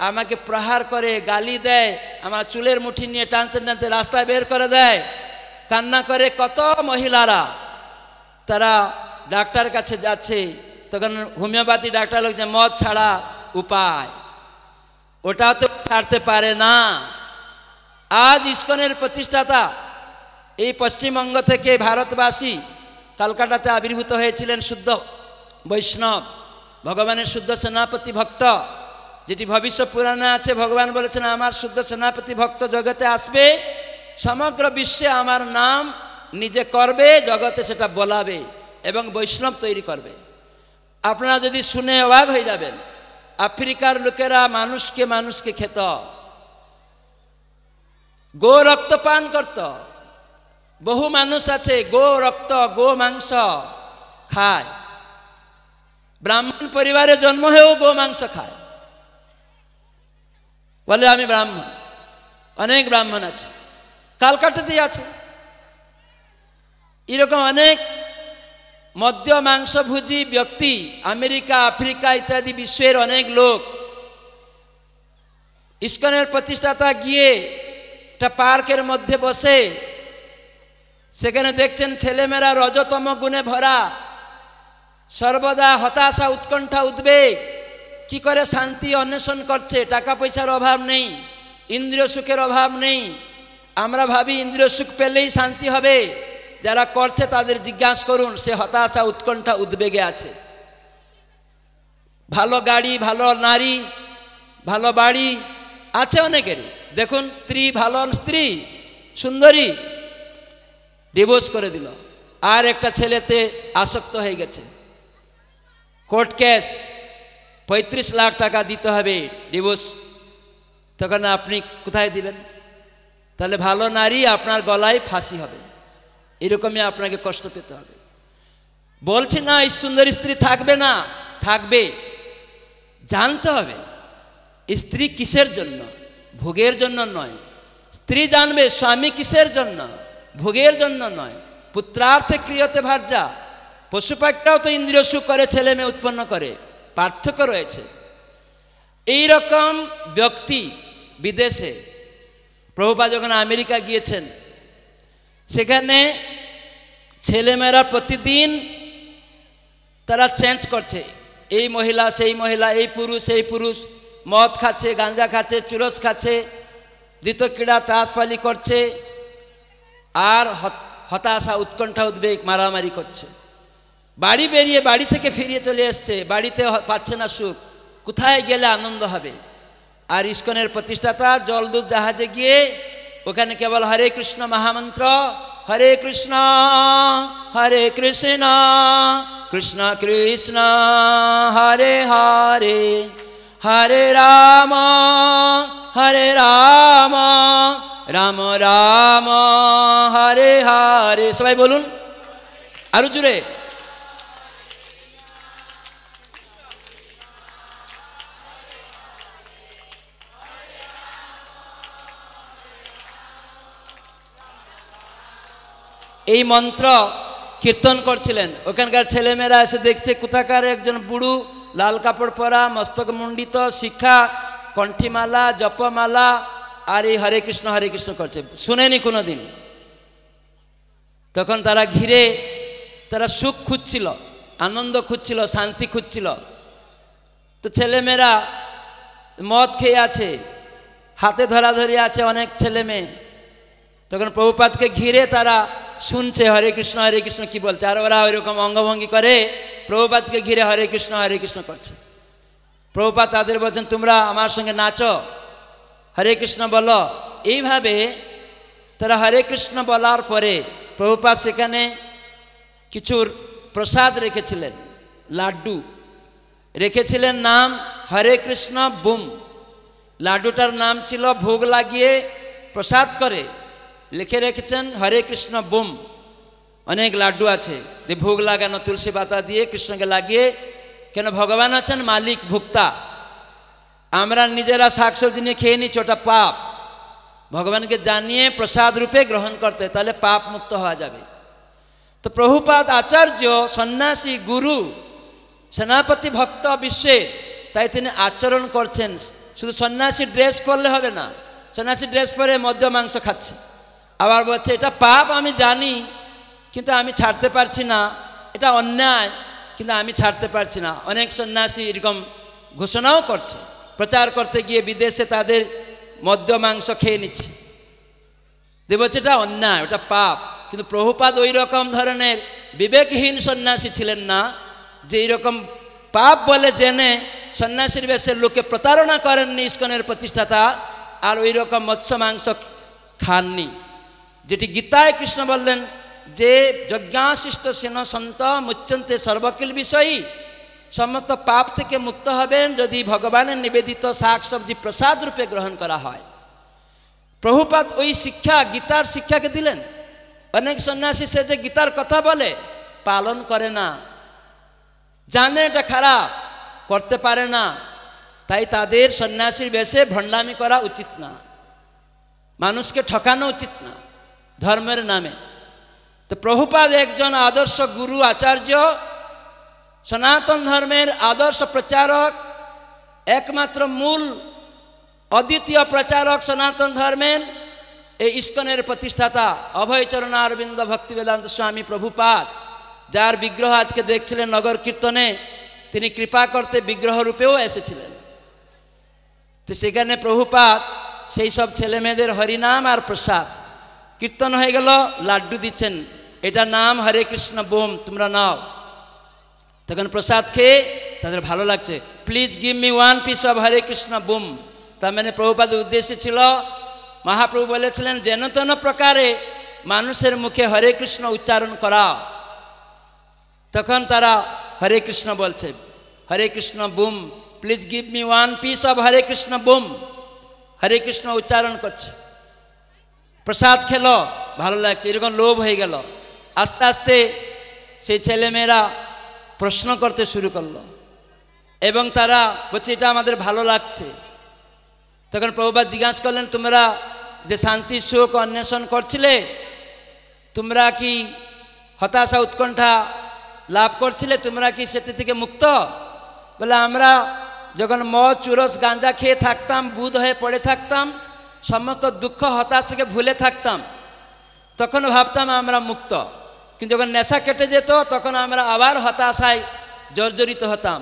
আমাকে প্রহার করে, গালি দেয়, আমার চুলের মুঠি নিয়ে টানতে টানতে রাস্তায় বের করে দেয়, কান্না করে। কত মহিলারা তারা ডাক্তার কাছে যাচ্ছে, তখন হোমিওপ্যাথি ডাক্তার লোক যে মদ ছাড়া উপায়, ওটাও তো ছাড়তে পারে না। আজ ইস্কনের প্রতিষ্ঠাতা এই পশ্চিমবঙ্গ থেকে ভারতবাসী কলকাতাতে আবির্ভূত হয়েছিলেন শুদ্ধ বৈষ্ণব, ভগবানের শুদ্ধ সেনাপতি ভক্ত, যেটি ভবিষ্যৎ পুরাণে আছে। ভগবান বলেছেন আমার শুদ্ধ সেনাপতি ভক্ত জগতে আসবে, সমগ্র বিশ্বে আমার নাম নিজে করবে, জগতে সেটা বলাবে এবং বৈষ্ণব তৈরি করবে। আপনারা যদি শুনে অবাক হয়ে যাবেন, আফ্রিকার লোকেরা মানুষকে মানুষকে খেত, গো রক্ত পান করত। বহু মানুষ আছে গো রক্ত গো মাংস খায়, ব্রাহ্মণ পরিবারে জন্ম হয়েও গো মাংস খায়, বলে আমি ব্রাহ্মণ। অনেক ব্রাহ্মণ আছে, কালকাটাতেই আছে। এরকম অনেক মদ্য মাংসভোজী ব্যক্তি আমেরিকা, আফ্রিকা ইত্যাদি বিশ্বের অনেক লোক। ইস্কনের প্রতিষ্ঠাতা গিয়ে একটা পার্কের মধ্যে বসে, সেখানে দেখছেন ছেলেমেয়েরা রজতম গুণে ভরা, সর্বদা হতাশা, উৎকণ্ঠা, উদ্বেগ, কি করে শান্তি অন্বেষণ করছে। টাকা পয়সার অভাব নেই, ইন্দ্রিয় সুখের অভাব নেই। আমরা ভাবি ইন্দ্রিয় সুখ পেলেই শান্তি হবে। যারা করছে তাদের জিজ্ঞাসা করুন, সে হতাশা, উৎকণ্ঠা, উদ্বেগে আছে। ভালো গাড়ি, ভালো নারী, ভালো বাড়ি আছে অনেকেরই। দেখুন স্ত্রী, ভালো স্ত্রী, সুন্দরী, ডিভোর্স করে দিল, আর একটা ছেলেতে আসক্ত হয়ে গেছে, কোর্ট কেস, 35 লাখ টাকা দিতে হবে ডিভোর্স। তখন আপনি কোথায় দিবেন? তাহলে ভালো নারী আপনার গলায় ফাঁসি হবে, এরকমই আপনাকে কষ্ট পেতে হবে। বলছি না এই সুন্দর স্ত্রী থাকবে না, থাকবে। জানতে হবে স্ত্রী কিসের জন্য, ভোগের জন্য নয়। স্ত্রী জানবে স্বামী কিসের জন্য, ভোগের জন্য নয়। পুত্রার্থে ক্রিয়তে ভার্যা। পশু পাখিরাও তো ইন্দ্রিয় সুখ করে, ছেলে মেয়ে উৎপন্ন করে, পার্থক্য রয়েছে। এই রকম ব্যক্তি বিদেশে, প্রভুপাদ যখন আমেরিকা গিয়েছেন, সেখানে ছেলেমেয়েরা প্রতিদিন তারা চেঞ্জ করছে, এই মহিলা সেই মহিলা, এই পুরুষ সেই পুরুষ, মদ খাচ্ছে, গাঁজা খাচ্ছে, চুরস খাচ্ছে, দ্বিতীয় ক্রীড়া তাসপালি করছে, আর হতাশা, উৎকণ্ঠা, উদ্বেগ, মারামারি করছে। বাড়ি বেরিয়ে, বাড়ি থেকে ফিরিয়ে চলে এসছে, বাড়িতে পাচ্ছে না সুখ, কোথায় গেলে আনন্দ হবে। আর ইস্কনের প্রতিষ্ঠাতা জলদূত জাহাজে গিয়ে ওখানে কেবল হরে কৃষ্ণ মহামন্ত্র, হরে কৃষ্ণ কৃষ্ণ কৃষ্ণ হরে হরে, হরে রাম রাম রাম হরে হরে। সবাই বলুন আরো জুড়ে। এই মন্ত্র কীর্তন করছিলেন। ওখানকার ছেলেমেয়েরা এসে দেখছে কোথাকার একজন বুড়ো, লাল কাপড় পরা, মস্তক মুন্ডিত, শিক্ষা, কণ্ঠিমালা, জপমালা, আর এই হরে কৃষ্ণ করছে, শুনেনি কোনো দিন। তখন তারা ঘিরে, তারা সুখ খুঁজছিল, আনন্দ খুঁজছিল, শান্তি খুঁজছিল। তো ছেলেমেয়েরা মদ খেয়ে আছে, হাতে ধরাধরি আছে অনেক ছেলে মেয়ে। তখন প্রভুপাদকে ঘিরে তারা শুনছে হরে কৃষ্ণ কি বলছে, আর ওরা ওইরকম অঙ্গভঙ্গি করে প্রভুপাদকে ঘিরে হরে কৃষ্ণ করছে। প্রভুপাদ তাদের বলছেন তোমরা আমার সঙ্গে নাচো, হরে কৃষ্ণ বলো। এইভাবে তারা হরে কৃষ্ণ বলার পরে প্রভুপাদ সেখানে কিছু প্রসাদ রেখেছিলেন, লাড্ডু রেখেছিলেন, নাম হরে কৃষ্ণ বুম। লাড্ডুটার নাম ছিল ভোগ লাগিয়ে প্রসাদ করে লিখে রেখেছেন হরে কৃষ্ণ বুম। অনেক লাড্ডু আছে, ভোগ লাগানো তুলসী পাতা দিয়ে কৃষ্ণকে লাগিয়ে, কেন ভগবান আছেন মালিক ভোক্তা, আমরা নিজেরা শাকসবজি নিয়ে খেয়ে নিচ্ছি, ওটা পাপ। ভগবানকে জানিয়ে প্রসাদ রূপে গ্রহণ করতে, তাহলে পাপ মুক্ত হওয়া যাবে। তো প্রভুপাদ আচার্য সন্ন্যাসী গুরু সেনাপতি ভক্ত বিশ্বে, তাই তিনি আচরণ করছেন। শুধু সন্ন্যাসী ড্রেস পরলে হবে না, সন্ন্যাসী ড্রেস পরে মদ্য মাংস খাচ্ছে, আবার বলছে এটা পাপ আমি জানি কিন্তু আমি ছাড়তে পারছি না, এটা অন্যায় কিন্তু আমি ছাড়তে পারছি না। অনেক সন্ন্যাসী এরকম ঘোষণাও করছে, প্রচার করতে গিয়ে বিদেশে তাদের মদ্য মাংস খেয়ে নিচ্ছে, বলছে এটা অন্যায়, ওটা পাপ। কিন্তু প্রভুপাদ ওই রকম ধরনের বিবেকহীন সন্ন্যাসী ছিলেন না যে এইরকম পাপ বলে জেনে সন্ন্যাসীর বেশের লোকে প্রতারণা করেননি ইস্কনের প্রতিষ্ঠাতা, আর ওই রকম মৎস্য মাংস খাননি। যেটি গীতায় কৃষ্ণ বললেন যে যজ্ঞাশিষ্ট সেন সন্ত মুচ্যন্তে সর্বকিল বিষয়ী, সমস্ত পাপ থেকে মুক্ত হবেন যদি ভগবানের নিবেদিত শাক সবজি প্রসাদ রূপে গ্রহণ করা হয়। প্রভুপাদ ওই শিক্ষা গীতার শিক্ষাকে দিলেন। অনেক সন্ন্যাসী সে যে গীতার কথা বলে পালন করে না, জানে এটা খারাপ, করতে পারে না, তাই তাদের সন্ন্যাসীর বেশে ভণ্ডামি করা উচিত না, মানুষকে ঠকানো উচিত না ধর্মের নামে। তো প্রভুপাদ একজন আদর্শ গুরু আচার্য, সনাতন ধর্মের আদর্শ প্রচারক, একমাত্র মূল অদ্বিতীয় প্রচারক সনাতন ধর্মের, এই ইস্কনের প্রতিষ্ঠাতা অভয়চরণ অরবিন্দ ভক্তিবেদান্ত স্বামী প্রভুপাদ, যার বিগ্রহ আজকে দেখছিলেন নগর কীর্তনে, তিনি কৃপা করতে বিগ্রহ রূপেও এসেছিলেন। তো সেখানে প্রভুপাদ সেই সব ছেলে মেয়েদের হরিনাম আর প্রসাদ কীর্তন হয়ে গেল, লাড্ডু দিচ্ছেন, এটা নাম হরে কৃষ্ণ বোম, তোমরা নাও। তখন প্রসাদ খেয়ে তাদের ভালো লাগছে, please give me one piece of Hare Krishna broom. তার মানে প্রভুপাদের উদ্দেশ্য ছিল, মহাপ্রভু বলেছিলেন যেন তেন প্রকারে মানুষের মুখে হরে কৃষ্ণ উচ্চারণ করা। তখন তারা হরে কৃষ্ণ বলছে, Hare Krishna boom, please give me one piece of Hare Krishna boom, Hare Krishna উচ্চারণ করছে। প্রসাদ খেলো, ভালো লাগছে, এরকম লোভ হয়ে গেল। আস্তে আস্তে সেই ছেলেমেয়েরা প্রশ্ন করতে শুরু করলো এবং তারা বলছে এটা আমাদের ভালো লাগছে। তখন প্রভুপাদ জিজ্ঞাসা করলেন, তোমরা যে শান্তি সুখ অন্বেষণ করছিলে, তোমরা কি হতাশা উৎকণ্ঠা লাভ করছিলে, তোমরা কি সেটি থেকে মুক্ত? বলে আমরা যখন মদ চুরস গাঁজা খেয়ে থাকতাম, বুধ হয়ে পড়ে থাকতাম, সমস্ত দুঃখ হতাশাকে ভুলে থাকতাম, তখন ভাবতাম আমরা মুক্ত। কিন্তু যখন নেশা কেটে যেত তখন আমরা আবার হতাশায় জর্জরিত হতাম।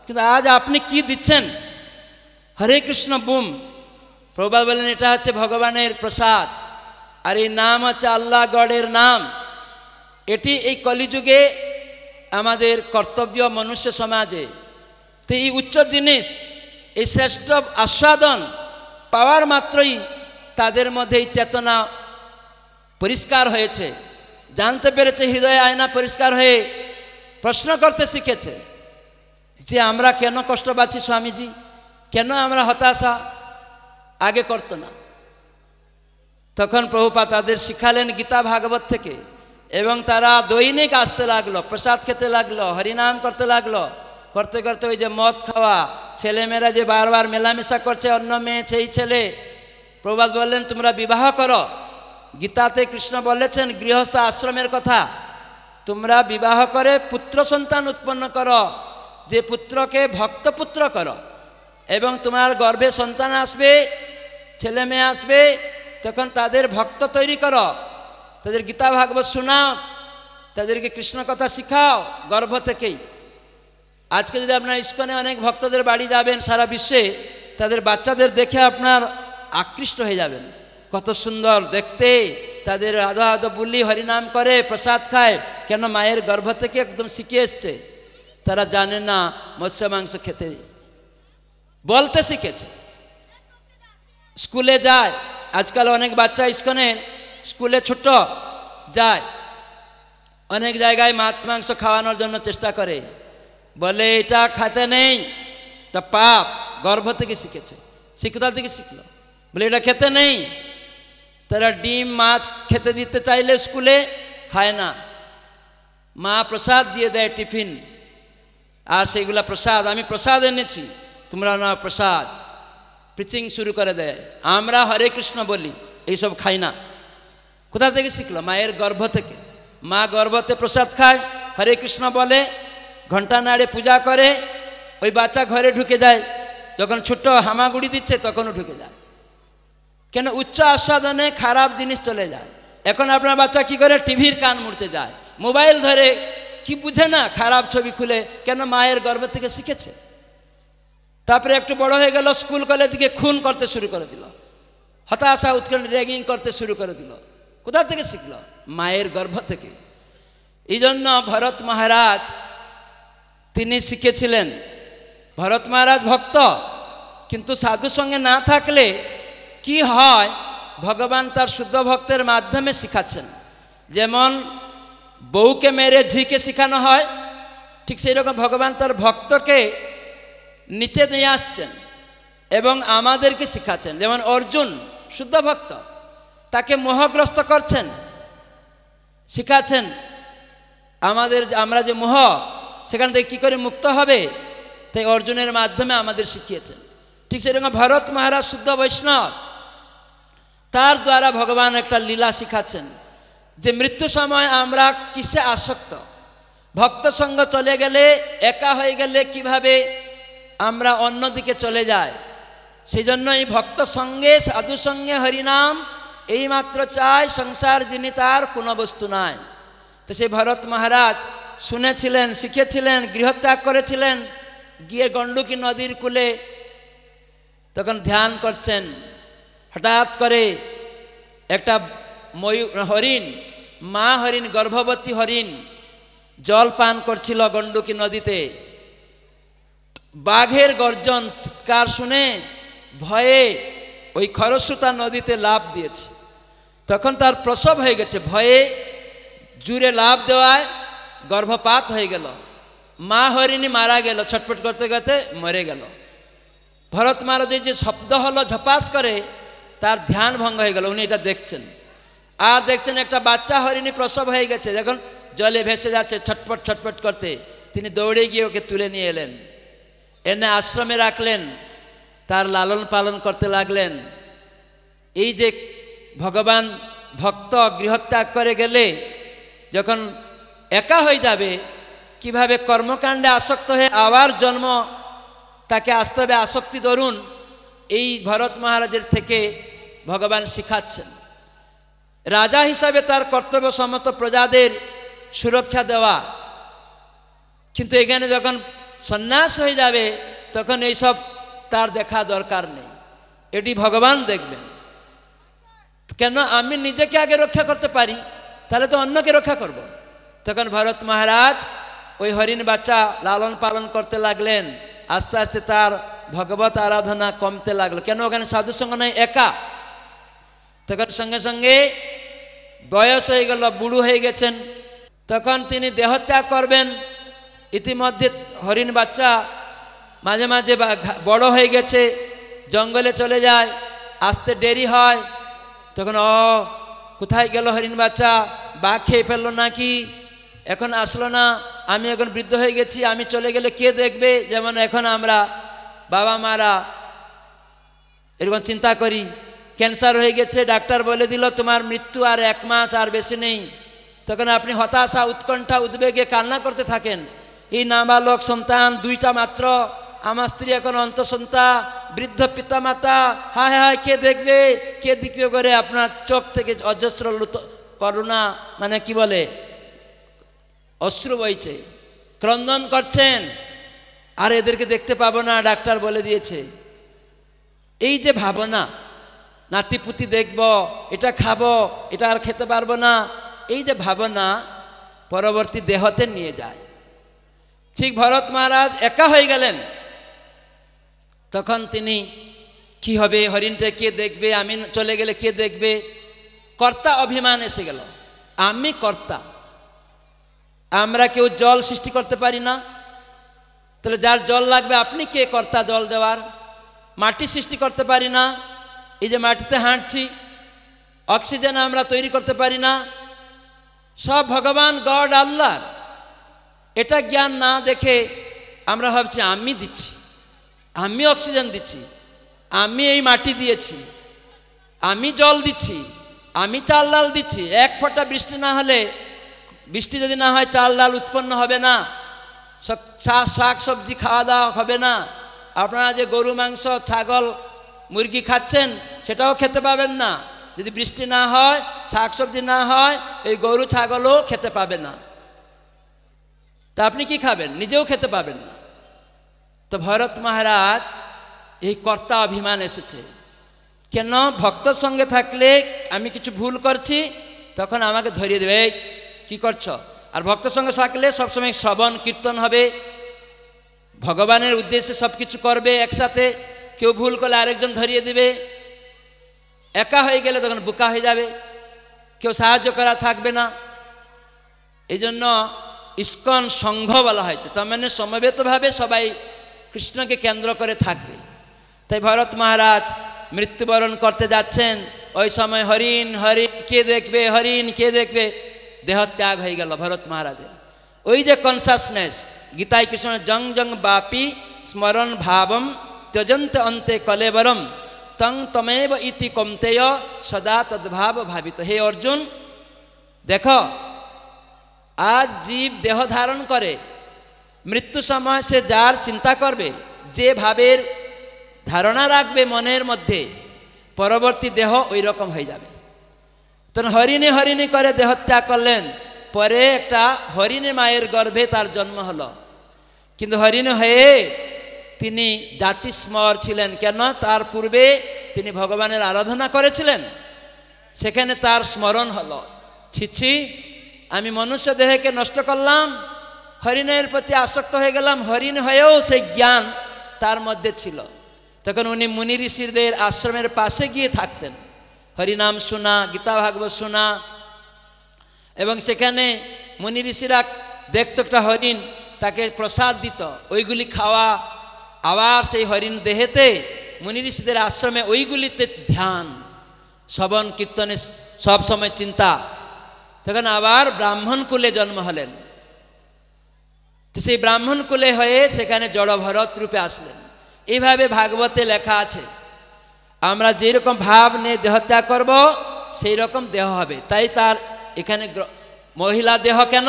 কিন্তু আজ আপনি কি দিচ্ছেন? হরে কৃষ্ণ বুম। প্রভুপাদ বলেন এটা হচ্ছে ভগবানের প্রসাদ, আর এই নাম হচ্ছে আল্লাহ গডের নাম। এটি এই কলিযুগে আমাদের কর্তব্য মনুষ্য সমাজে। তো এই উচ্চ জিনিস, এই শ্রেষ্ঠ আস্বাদন পাওয়ার মাত্রই তাদের মধ্যে এই চেতনা পরিষ্কার হয়েছে, জানতে পেরেছে, হৃদয়ে আয়না পরিষ্কার হয়ে প্রশ্ন করতে শিখেছে যে আমরা কেন কষ্ট পাচ্ছি স্বামীজি, কেন আমরা হতাশা, আগে করতো না। তখন প্রভুপাদ তাদের শিখালেন গীতা ভাগবত থেকে, এবং তারা দৈনিক আসতে লাগলো, প্রসাদ খেতে লাগলো, হরিনাম করতে লাগলো। করতে করতে ওই যে মদ খাওয়া, ছেলেমেয়েরা যে বারবার মেলামেশা করছে, অন্য মেয়ে সেই ছেলে, প্রভুপাদ বললেন তোমরা বিবাহ করো। গীতাতে কৃষ্ণ বলেছেন গৃহস্থ আশ্রমের কথা, তোমরা বিবাহ করে পুত্র সন্তান উৎপন্ন করো, যে পুত্রকে ভক্তপুত্র করো, এবং তোমার গর্ভে সন্তান আসবে, ছেলে মেয়ে আসবে, তখন তাদের ভক্ত তৈরি করো, তাদের গীতা ভাগবত শোনাও, তাদেরকে কৃষ্ণ কথা শিখাও গর্ভ থেকেই। আজকে যদি আপনার ইস্কনে অনেক ভক্তদের বাড়ি যাবেন সারা বিশ্বে, তাদের বাচ্চাদের দেখে আপনার আকৃষ্ট হয়ে যাবেন, কত সুন্দর দেখতে, তাদের আধো আধো বুলি হরিনাম করে, প্রসাদ খায়, কেন মায়ের গর্ভ থেকে একদম শিখে এসছে। তারা জানে না মৎস্য মাংস খেতে, বলতে শিখেছে। স্কুলে যায়, আজকাল অনেক বাচ্চা ইস্কনে স্কুলে ছোট যায়, অনেক জায়গায় মাছ মাংস খাওয়ানোর জন্য চেষ্টা করে, বলে এটা খেতে নেই, এটা পাপ। গর্ভ থেকে শিখেছে, শিক্ষতা থেকে শিখলো, বলে এটা খেতে নেই, তারা ডিম মাছ খেতে দিতে চাইলে স্কুলে খায় না, মা প্রসাদ দিয়ে দেয় টিফিন, আর সেইগুলা প্রসাদ, আমি প্রসাদ এনেছি তোমরা না প্রসাদ, প্রিচিং শুরু করে দেয়। আমরা হরে কৃষ্ণ বলি, এইসব খাই না। কোথা থেকে শিখলো? মায়ের গর্ভ থেকে। মা গর্ভতে প্রসাদ খায়, হরে কৃষ্ণ বলে, ঘন্টা নাড়ে পূজা করে, ওই বাচ্চা ঘরে ঢুকে যায়। যখন ছোট্ট হামাগুড়ি দিচ্ছে তখনও ঢুকে যায়। কেন? উচ্চ আস্বাদনে খারাপ জিনিস চলে যায়। এখন আপনার বাচ্চা কি করে? টিভির কান মুড়তে যায়, মোবাইল ধরে, কি বুঝে না, খারাপ ছবি খুলে। কেন? মায়ের গর্ভ থেকে শিখেছে। তারপরে একটু বড় হয়ে গেল, স্কুল কলেজ থেকে খুন করতে শুরু করে দিল, হতাশা উৎকণ্ঠ র্যাগিং করতে শুরু করে দিল। কোথা থেকে শিখল? মায়ের গর্ভ থেকে। এই জন্য ভরত মহারাজ তিনি শিখেছিলেন। ভরত মহারাজ ভক্ত, কিন্তু সাধু সঙ্গে না থাকলে কি হয়, ভগবান তার শুদ্ধ ভক্তের মাধ্যমে শিখাচ্ছেন। যেমন বউকে মেরে ঝিকে শিখানো হয়, ঠিক সেই রকম ভগবান তার ভক্তকে নিচে নিয়ে আসছেন এবং আমাদেরকে শিখাচ্ছেন। যেমন অর্জুন শুদ্ধ ভক্ত, তাকে মোহগ্রস্ত করছেন, শিখাচ্ছেন আমরা যে মোহ, সেখান থেকে কী করে মুক্ত হবে, তাই অর্জুনের মাধ্যমে আমাদের শিখিয়েছেন। ঠিক সেরকম ভরত মহারাজ শুদ্ধ বৈষ্ণব, তার দ্বারা ভগবান একটা লীলা শিখাচ্ছেন যে মৃত্যু সময় আমরা কিসে আসক্ত, ভক্ত সঙ্গ চলে গেলে, একা হয়ে গেলে কিভাবে আমরা অন্যদিকে চলে যাই। সেই জন্য এই ভক্ত সঙ্গে, সাধু সঙ্গে হরিনাম এইমাত্র চায়, সংসার যিনি তার কোনো বস্তু নাই। তো সেই ভরত মহারাজ শুনেছিলেন, শিখেছিলেন, গৃহত্যাগ করেছিলেন, গিয়ে গণ্ডকী নদীর কূলে তখন ধ্যান করছেন। হঠাৎ করে একটা হরিণ, মা হরিণ, গর্ভবতী হরিণ জল পান করছিল গণ্ডকী নদীতে। বাঘের গর্জন চিৎকার শুনে ভয়ে ওই খরস্রোতা নদীতে লাফ দিয়েছে। তখন তার প্রসব হয়ে গেছে, ভয়ে জুড়ে লাফ দেওয়ায় গর্ভপাত হয়ে গেল, মা হরিণী মারা গেল, ছটফট করতে করতে মরে গেল। ভরত মহারাজের যে শব্দ হলো ঝপাস করে, তার ধ্যান ভঙ্গ হয়ে গেল। উনি এটা দেখছেন, আর দেখছেন একটা বাচ্চা হরিণী প্রসব হয়ে গেছে, যখন জলে ভেসে যাচ্ছে ছটফট ছটফট করতে, তিনি দৌড়ে গিয়ে ওকে তুলে নিয়ে এলেন, এনে আশ্রমে রাখলেন, তার লালন পালন করতে লাগলেন। এই যে ভগবান ভক্ত গৃহত্যাগ করে গেলে যখন একা হয়ে যাবে, কিভাবে কর্মকাণ্ডে আসক্ত হয়ে আবার জন্ম তাকে আসতে হবে, আসক্তি দরুন, এই ভরত মহারাজের থেকে ভগবান শিখাচ্ছেন। রাজা হিসাবে তার কর্তব্য সমস্ত প্রজাদের সুরক্ষা দেওয়া, কিন্তু এখানে যখন সন্ন্যাস হয়ে যাবে তখন এইসব তার দেখা দরকার নেই, এটি ভগবান দেখবেন। কেন? আমি নিজেকে আগে রক্ষা করতে পারি, তাহলে তো অন্যকে রক্ষা করব। তখন ভরত মহারাজ ওই হরিণ বাচ্চা লালন পালন করতে লাগলেন। আস্তে আস্তে তার ভগবত আরাধনা কমতে লাগলো। কেন? ওখানে সাধু সঙ্গ নাই, একা। তখন সঙ্গে সঙ্গে বয়স হয়ে গেল, বুড়ো হয়ে গেছেন, তখন তিনি দেহত্যাগ করবেন। ইতিমধ্যে হরিণ বাচ্চা মাঝে মাঝে বড় হয়ে গেছে, জঙ্গলে চলে যায়, আসতে দেরি হয়। তখন কোথায় গেল হরিণ বাচ্চা? বাঘ খেয়ে ফেললো নাকি, এখন আসলো না, আমি এখন বৃদ্ধ হয়ে গেছি, আমি চলে গেলে কে দেখবে? যেমন এখন আমরা বাবা মারা এরকম চিন্তা করি, ক্যান্সার হয়ে গেছে, ডাক্তার বলে দিল তোমার মৃত্যু আর 1 মাস, আর বেশি নেই। তখন আপনি হতাশা, উৎকণ্ঠা, উদ্বেগে কান্না করতে থাকেন। এই নাবালক সন্তান 2টা মাত্র, আমার স্ত্রী এখন অন্তঃসন্তা, বৃদ্ধ পিতা মাতা, হায় হায় কে দেখবে, কে দেখবে করে আপনার চোখ থেকে অজস্র করুণা, মানে কি বলে, অশ্রু বইছে, ক্রন্দন করছেন, আর এদেরকে দেখতে পাবো না, ডাক্তার বলে দিয়েছে। এই যে ভাবনা, নাতিপুতি দেখব, এটা খাবো, এটা আর খেতে পারবো না, এই যে ভাবনা পরবর্তী দেহতে নিয়ে যায়। ঠিক ভরত মহারাজ একা হয়ে গেলেন, তখন তিনি কি হবে, হরিণটা কে দেখবে, আমি চলে গেলে কে দেখবে, কর্তা অভিমান এসে গেল, আমি কর্তা। আমরা কেউ জল সৃষ্টি করতে পারি না, তাহলে যার জল লাগবে আপনি কে কর্তা জল দেওয়ার? মাটি সৃষ্টি করতে পারি না, এই যে মাটিতে হাঁটছি, অক্সিজেন আমরা তৈরি করতে পারি না, সব ভগবান গড আল্লাহ। এটা জ্ঞান না দেখে আমরা ভাবছি আমি দিচ্ছি, আমি অক্সিজেন দিচ্ছি, আমি এই মাটি দিয়েছি, আমি জল দিচ্ছি, আমি চাল ডাল দিচ্ছি। এক ফোঁটা বৃষ্টি না হলে, বৃষ্টি যদি না হয় চাল ডাল উৎপন্ন হবে না, শাক সবজি খাওয়া দাওয়া হবে না। আপনারা যে গরু মাংস, ছাগল, মুরগি খাচ্ছেন সেটাও খেতে পাবেন না যদি বৃষ্টি না হয়, শাক সবজি না হয়, এই গরু ছাগলও খেতে পাবে না। তা আপনি কি খাবেন? নিজেও খেতে পাবেন না। তো ভরত মহারাজ এই কর্তা অভিমান এসেছে কেন? ভক্তর সঙ্গে থাকলে আমি কিছু ভুল করছি তখন আমাকে ধরিয়ে দেবে, কি করছো? আর ভক্তর সঙ্গে থাকলে সবসময় শ্রবণ কীর্তন হবে, ভগবানের উদ্দেশ্যে সব কিছু করবে একসাথে। কেউ ভুল করলে আরেকজন ধরিয়ে দেবে। একা হয়ে গেলে তখন বোকা হয়ে যাবে, কেউ সাহায্য করা থাকবে না। এই জন্য ইস্কন সংঘ বলা হয়েছে, তার মানে সমবেতভাবে সবাই কৃষ্ণকে কেন্দ্র করে থাকবে। তাই ভরত মহারাজ মৃত্যুবরণ করতে যাচ্ছেন, ওই সময় হরিণ হরিণ কে দেখবে, হরিণ কে দেখবে, দেহত্যাগ হয়ে গেল ভরত মহারাজের। ওই যে কনসাসনেস, গীতায় কৃষ্ণ জং জং বাপি স্মরণ ভাবম ত্যজন্ত অন্তে কলেবরম তং তমেব ইতি কমতেয় সদা তদ্ভাব ভাবিত। হে অর্জুন, দেখো আজ জীব দেহ ধারণ করে, মৃত্যু সময় সে যার চিন্তা করবে, যে ভাবের ধারণা রাখবে মনের মধ্যে, পরবর্তী দেহ ওই রকম হয়ে যাবে। তখন হরিণী হরিণী করে দেহত্যাগ করলেন, পরে একটা হরিণী মায়ের গর্ভে তার জন্ম হলো। কিন্তু হরিণী হয়ে তিনি জাতিস্মর ছিলেন কেন? তার পূর্বে তিনি ভগবানের আরাধনা করেছিলেন, সেখানে তার স্মরণ হলো, ছিছি আমি মনুষ্য দেহকে নষ্ট করলাম, হরিণের প্রতি আসক্ত হয়ে গেলাম। হরিণ হয়েও সেই জ্ঞান তার মধ্যে ছিল। তখন উনি মুনি ঋষিদের আশ্রমের পাশে গিয়ে থাকতেন, হরিনাম শোনা, গীতা ভাগবত শোনা, এবং সেখানে মুনি ঋষিরা দেখত একটা হরিণ, তাকে প্রসাদ দিত, ওইগুলি খাওয়া, আবার সেই হরিণ দেহেতে মুনি ঋষিদের আশ্রমে ওইগুলিতে ধ্যান, শ্রবণ কীর্তনে সব সময় চিন্তা। তখন আবার ব্রাহ্মণ কুলে জন্ম হলেন। তো সেই ব্রাহ্মণ কুলে হয়ে সেখানে জড় ভরত রূপে আসলেন। এইভাবে ভাগবতে লেখা আছে, আমরা যেরকম ভাব নিয়ে দেহত্যাগ করব সেই রকম দেহ হবে। তাই তার এখানে মহিলা দেহ কেন?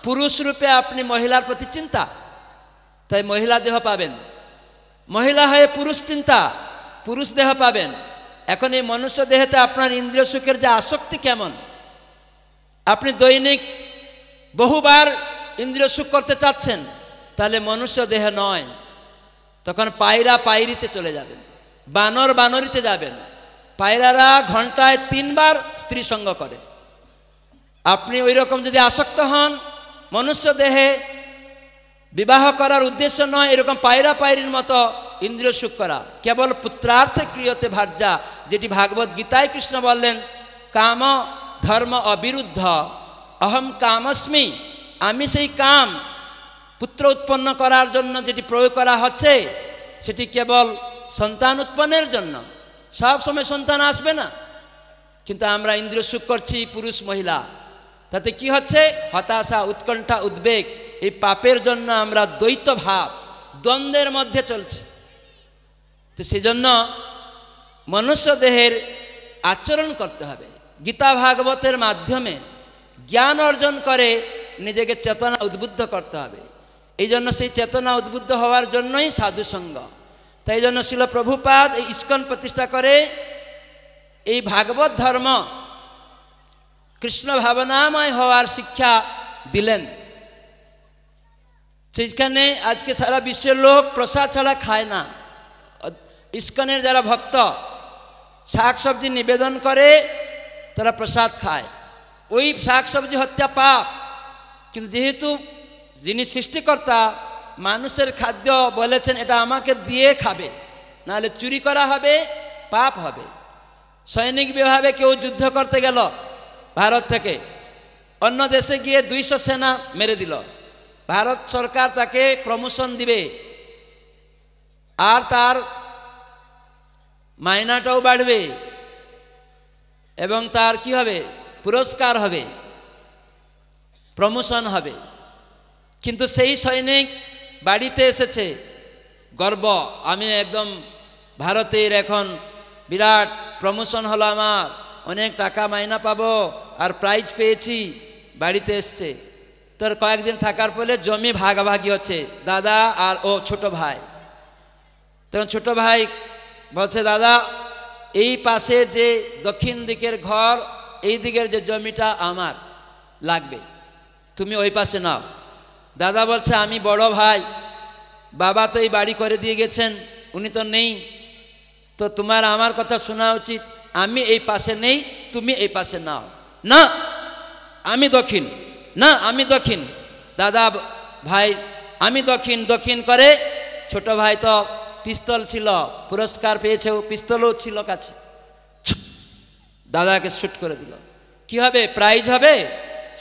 পুরুষ রূপে আপনি মহিলার প্রতি চিন্তা, তাই মহিলা দেহ পাবেন। মহিলা হয়ে পুরুষ চিন্তা, পুরুষ দেহ পাবেন। এখন এই মনুষ্য দেহেতে আপনার ইন্দ্রিয় সুখের যে আসক্তি কেমন, আপনি দৈনিক বহুবার ইন্দ্রিয় সুখ করতে চাচ্ছেন, তাহলে মনুষ্য দেহ নয়। তখন পায়রা পায়রিতে চলে যাবেন, বানর বানরিতে যাবেন। পায়রারা ঘন্টায় 3 বার স্ত্রী সঙ্গ করে। আপনি ওই রকম যদি আসক্ত হন, মনুষ্য দেহে বিবাহ করার উদ্দেশ্য নয় এরকম পায়রা পায়রির মতো ইন্দ্রিয় সুখ করা, কেবল পুত্রার্থে ক্রিয়তে ভার্যা, যেটি ভাগবত গীতায় কৃষ্ণ বললেন, কাম ধর্ম অবিরুদ্ধ অহম কামস্মি, আমি সেই কাম পুত্র উৎপন্ন করার জন্য যেটি প্রয়োগ করা হচ্ছে সেটি কেবল সন্তান উৎপন্নের জন্য। সব সময় সন্তান আসবে না, কিন্তু আমরা ইন্দ্রিয় সুখ করছি পুরুষ মহিলা, তাতে কি হচ্ছে? হতাশা, উৎকণ্ঠা, উদ্বেগ। এই পাপের জন্য আমরা দ্বৈত ভাব, দ্বন্দ্বের মধ্যে চলছি। তো সেজন্য মনুষ্য দেহের আচরণ করতে হবে, গীতা ভাগবতের মাধ্যমে জ্ঞান অর্জন করে নিজেকে চেতনা উদ্বুদ্ধ করতে হবে। এই জন্য সেই চেতনা উদ্বুদ্ধ হওয়ার জন্যই সাধুসঙ্গ। তাই জন্য শিল প্রভুপাদ এই ইস্কন প্রতিষ্ঠা করে এই ভাগবত ধর্ম কৃষ্ণ ভাবনাময় হওয়ার শিক্ষা দিলেন। সেইখানে আজকে সারা বিশ্বের লোক প্রসাদ ছাড়া খায় না। ইস্কনের যারা ভক্ত শাক সবজি নিবেদন করে তারা প্রসাদ খায়। ওই শাক সবজি হত্যা পাপ, কিন্তু যেহেতু যিনি সৃষ্টিকর্তা মানুষের খাদ্য বলেছেন এটা আমাকে দিয়ে খাবে, নাহলে চুরি করা হবে, পাপ হবে। সৈনিক বিভাগে কেউ যুদ্ধ করতে গেল ভারত থেকে, অন্য দেশে গিয়ে 200 সেনা মেরে দিল, ভারত সরকার তাকে প্রমোশন দিবে আর তার মাইনাটাও বাড়বে, এবং তার কি হবে, পুরস্কার হবে, প্রমোশন হবে। কিন্তু সেই সৈনিক বাড়িতে এসেছে, গর্ব, আমি একদম ভারতের এখন বিরাট প্রমোশন হলো, আমার অনেক টাকা মাইনা পাবো আর প্রাইজ পেয়েছি, বাড়িতে এসছে। তোর কয়েকদিন থাকার পরে জমি ভাগাভাগি হচ্ছে, দাদা আর ও ছোট ভাই। তখন ছোট ভাই বলছে, দাদা এই পাশে যে দক্ষিণ দিকের ঘর, এই দিকের যে জমিটা আমার লাগবে, তুমি ওই পাশে নাও। দাদা বলছে, আমি বড় ভাই, বাবা তো এই বাড়ি করে দিয়ে গেছেন, উনি তো নেই, তো তোমার আমার কথা শোনা উচিত, আমি এই পাশে নেই, তুমি এই পাশে নাও। না আমি দক্ষিণ, না আমি দক্ষিণ। দাদা ভাই আমি দক্ষিণ, দক্ষিণ করে। ছোট ভাই তো পিস্তল ছিল, পুরস্কার পেয়েছে, পিস্তলও ছিল কাছে, দাদাকে শুট করে দিল। কি হবে, প্রাইজ হবে,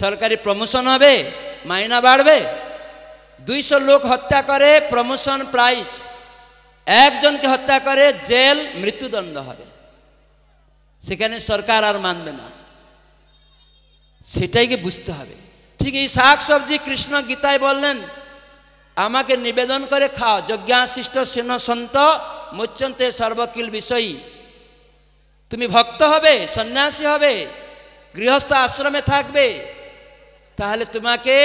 সরকারি প্রমোশন হবে, মাইনা বাড়বে। 200 লোক হত্যা করে প্রমোশন, প্রাইজ। একজনকে হত্যা করে জেল, মৃত্যুদণ্ড হবে। সেখানে সরকার আর মানবে না, সেটাইকে বুঝতে হবে। ঠিক এই শাক সবজি কৃষ্ণ গীতায় বললেন, আমাকে নিবেদন করে খাও, যজ্ঞাশিষ্ট সেন সন্ত মুচ্যন্তে সর্বকিল বিষয়ী। তুমি ভক্ত হবে, সন্ন্যাসী হবে, গৃহস্থ আশ্রমে থাকবে, তাহলে তোমাকে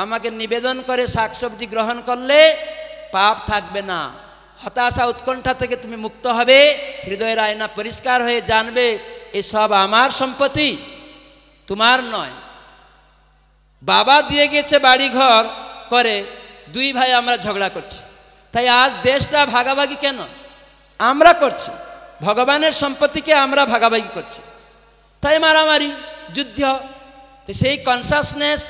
আমাকে নিবেদন করে শাকসবজি গ্রহণ করলে পাপ থাকবে না, হতাশা উৎকণ্ঠা থেকে তুমি মুক্ত হবে, হৃদয়ের আয়না পরিষ্কার হয়ে জানবে এসব আমার সম্পত্তি, তোমার নয়। বাবা দিয়ে গেছে বাড়ি ঘর করে, 2 ভাই আমরা ঝগড়া করছি, তাই আজ দেশটা ভাগাভাগি কেন আমরা করছি, ভগবানের সম্পত্তিকে আমরা ভাগাভাগি করছি, তাই মারামারি, যুদ্ধ। তো সেই কনসাসনেস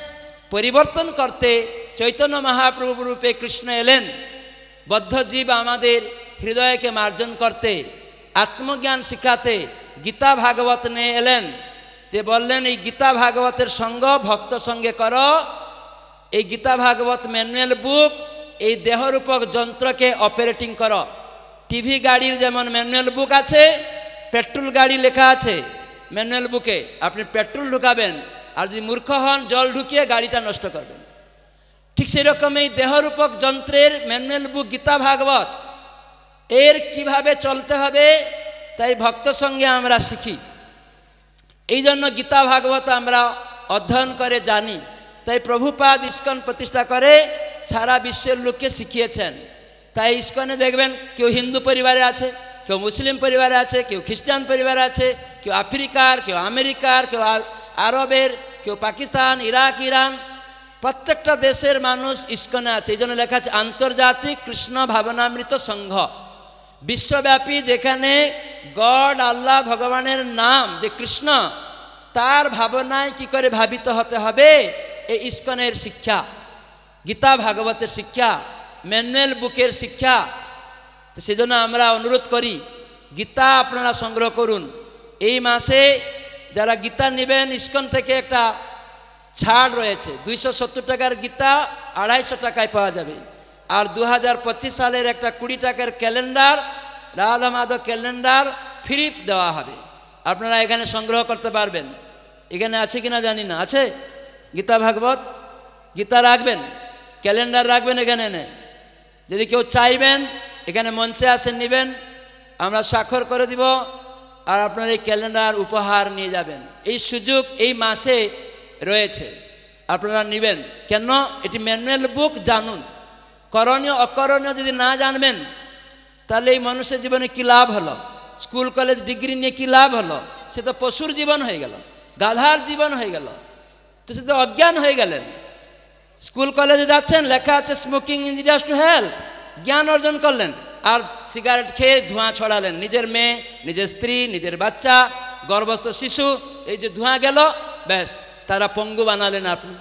পরিবর্তন করতে চৈতন্য মহাপ্রভু রূপে কৃষ্ণ এলেন, বদ্ধজীব আমাদের হৃদয়কে মার্জন করতে, আত্মজ্ঞান শিখাতে গীতা ভাগবত নিয়ে এলেন। যে বললেন, এই গীতা ভাগবতের সঙ্গ ভক্ত সঙ্গে করো। এই গীতা ভাগবত ম্যানুয়াল বুক, এই দেহরূপক যন্ত্রকে অপারেটিং করো। টিভি গাড়ির যেমন ম্যানুয়াল বুক আছে, পেট্রোল গাড়ি লেখা আছে ম্যানুয়াল বুকে, আপনি পেট্রোল ঢুকাবেন, আর যদি মূর্খ হন জল ঢুকিয়ে গাড়িটা নষ্ট করবেন। ঠিক সেরকম এই দেহরূপক যন্ত্রের ম্যানুয়াল বুক গীতা ভাগবত, এর কিভাবে চলতে হবে তাই ভক্ত সঙ্গে আমরা শিখি। এই জন্য গীতা ভাগবত আমরা অধ্যয়ন করে জানি। তাই প্রভুপাদ ইস্কন প্রতিষ্ঠা করে সারা বিশ্বের লোককে শিখিয়েছেন। তাই ইস্কনে দেখবেন কেউ হিন্দু পরিবারে আছে, কেউ মুসলিম পরিবারে আছে, কেউ খ্রিস্টান পরিবারে আছে, কেউ আফ্রিকার, কেউ আমেরিকার, কেউ আরবের, কেউ পাকিস্তান, ইরাক, ইরান, প্রত্যেকটা দেশের মানুষ ইস্কনে আছে। এই জন্য লেখা আছে আন্তর্জাতিক কৃষ্ণ ভাবনামৃত সংঘ। বিশ্বব্যাপী যেখানে গড, আল্লাহ, ভগবানের নাম যে কৃষ্ণ, তার ভাবনায় কি করে ভাবিত হতে হবে, এই ইস্কনের শিক্ষা, গীতা ভাগবতের শিক্ষা, ম্যানুয়াল বুকের শিক্ষা। তো সেজন্য আমরা অনুরোধ করি, গীতা আপনারা সংগ্রহ করুন। এই মাসে যারা গীতা নেবেন, ইস্কন থেকে একটা ছাড় রয়েছে, 270 টাকার গীতা 250 টাকায় পাওয়া যাবে। আর 2025 সালের একটা 20 টাকার calendar, Radha Madhav calendar free দেওয়া হবে, আপনারা এখানে সংগ্রহ করতে পারবেন। এখানে আছে কিনা জানি না, আছে গীতা ভাগবত, গীতা রাখবেন, ক্যালেন্ডার রাখবেন এখানে এনে। যদি কেউ চাইবেন এখানে মঞ্চে আসেন, নেবেন, আমরা স্বাক্ষর করে দিব, আর আপনার এই ক্যালেন্ডার উপহার নিয়ে যাবেন। এই সুযোগ এই মাসে রয়েছে, আপনারা নেবেন। কেন? এটি ম্যানুয়াল বুক, জানুন। করণীয় অকরণীয় যদি না জানবেন, তাহলে এই মানুষের জীবনে কী লাভ হলো? স্কুল কলেজ ডিগ্রি নিয়ে কী লাভ হলো? সে তো পশুর জীবন হয়ে গেল, গাধার জীবন হয়ে গেল, তো সে তো অজ্ঞান হয়ে গেলেন। স্কুল কলেজে যাচ্ছেন, লেখা আছে স্মোকিং ইনজুরিয়াস টু হেলথ, জ্ঞান অর্জন করলেন, আর সিগারেট খেয়ে ধোঁয়া ছড়ালেন। নিজের মেয়ে, নিজের স্ত্রী, নিজের বাচ্চা, গর্ভস্থ শিশু, এই যে ধোঁয়া গেল, ব্যাস তারা পঙ্গু বানালেন আপনি।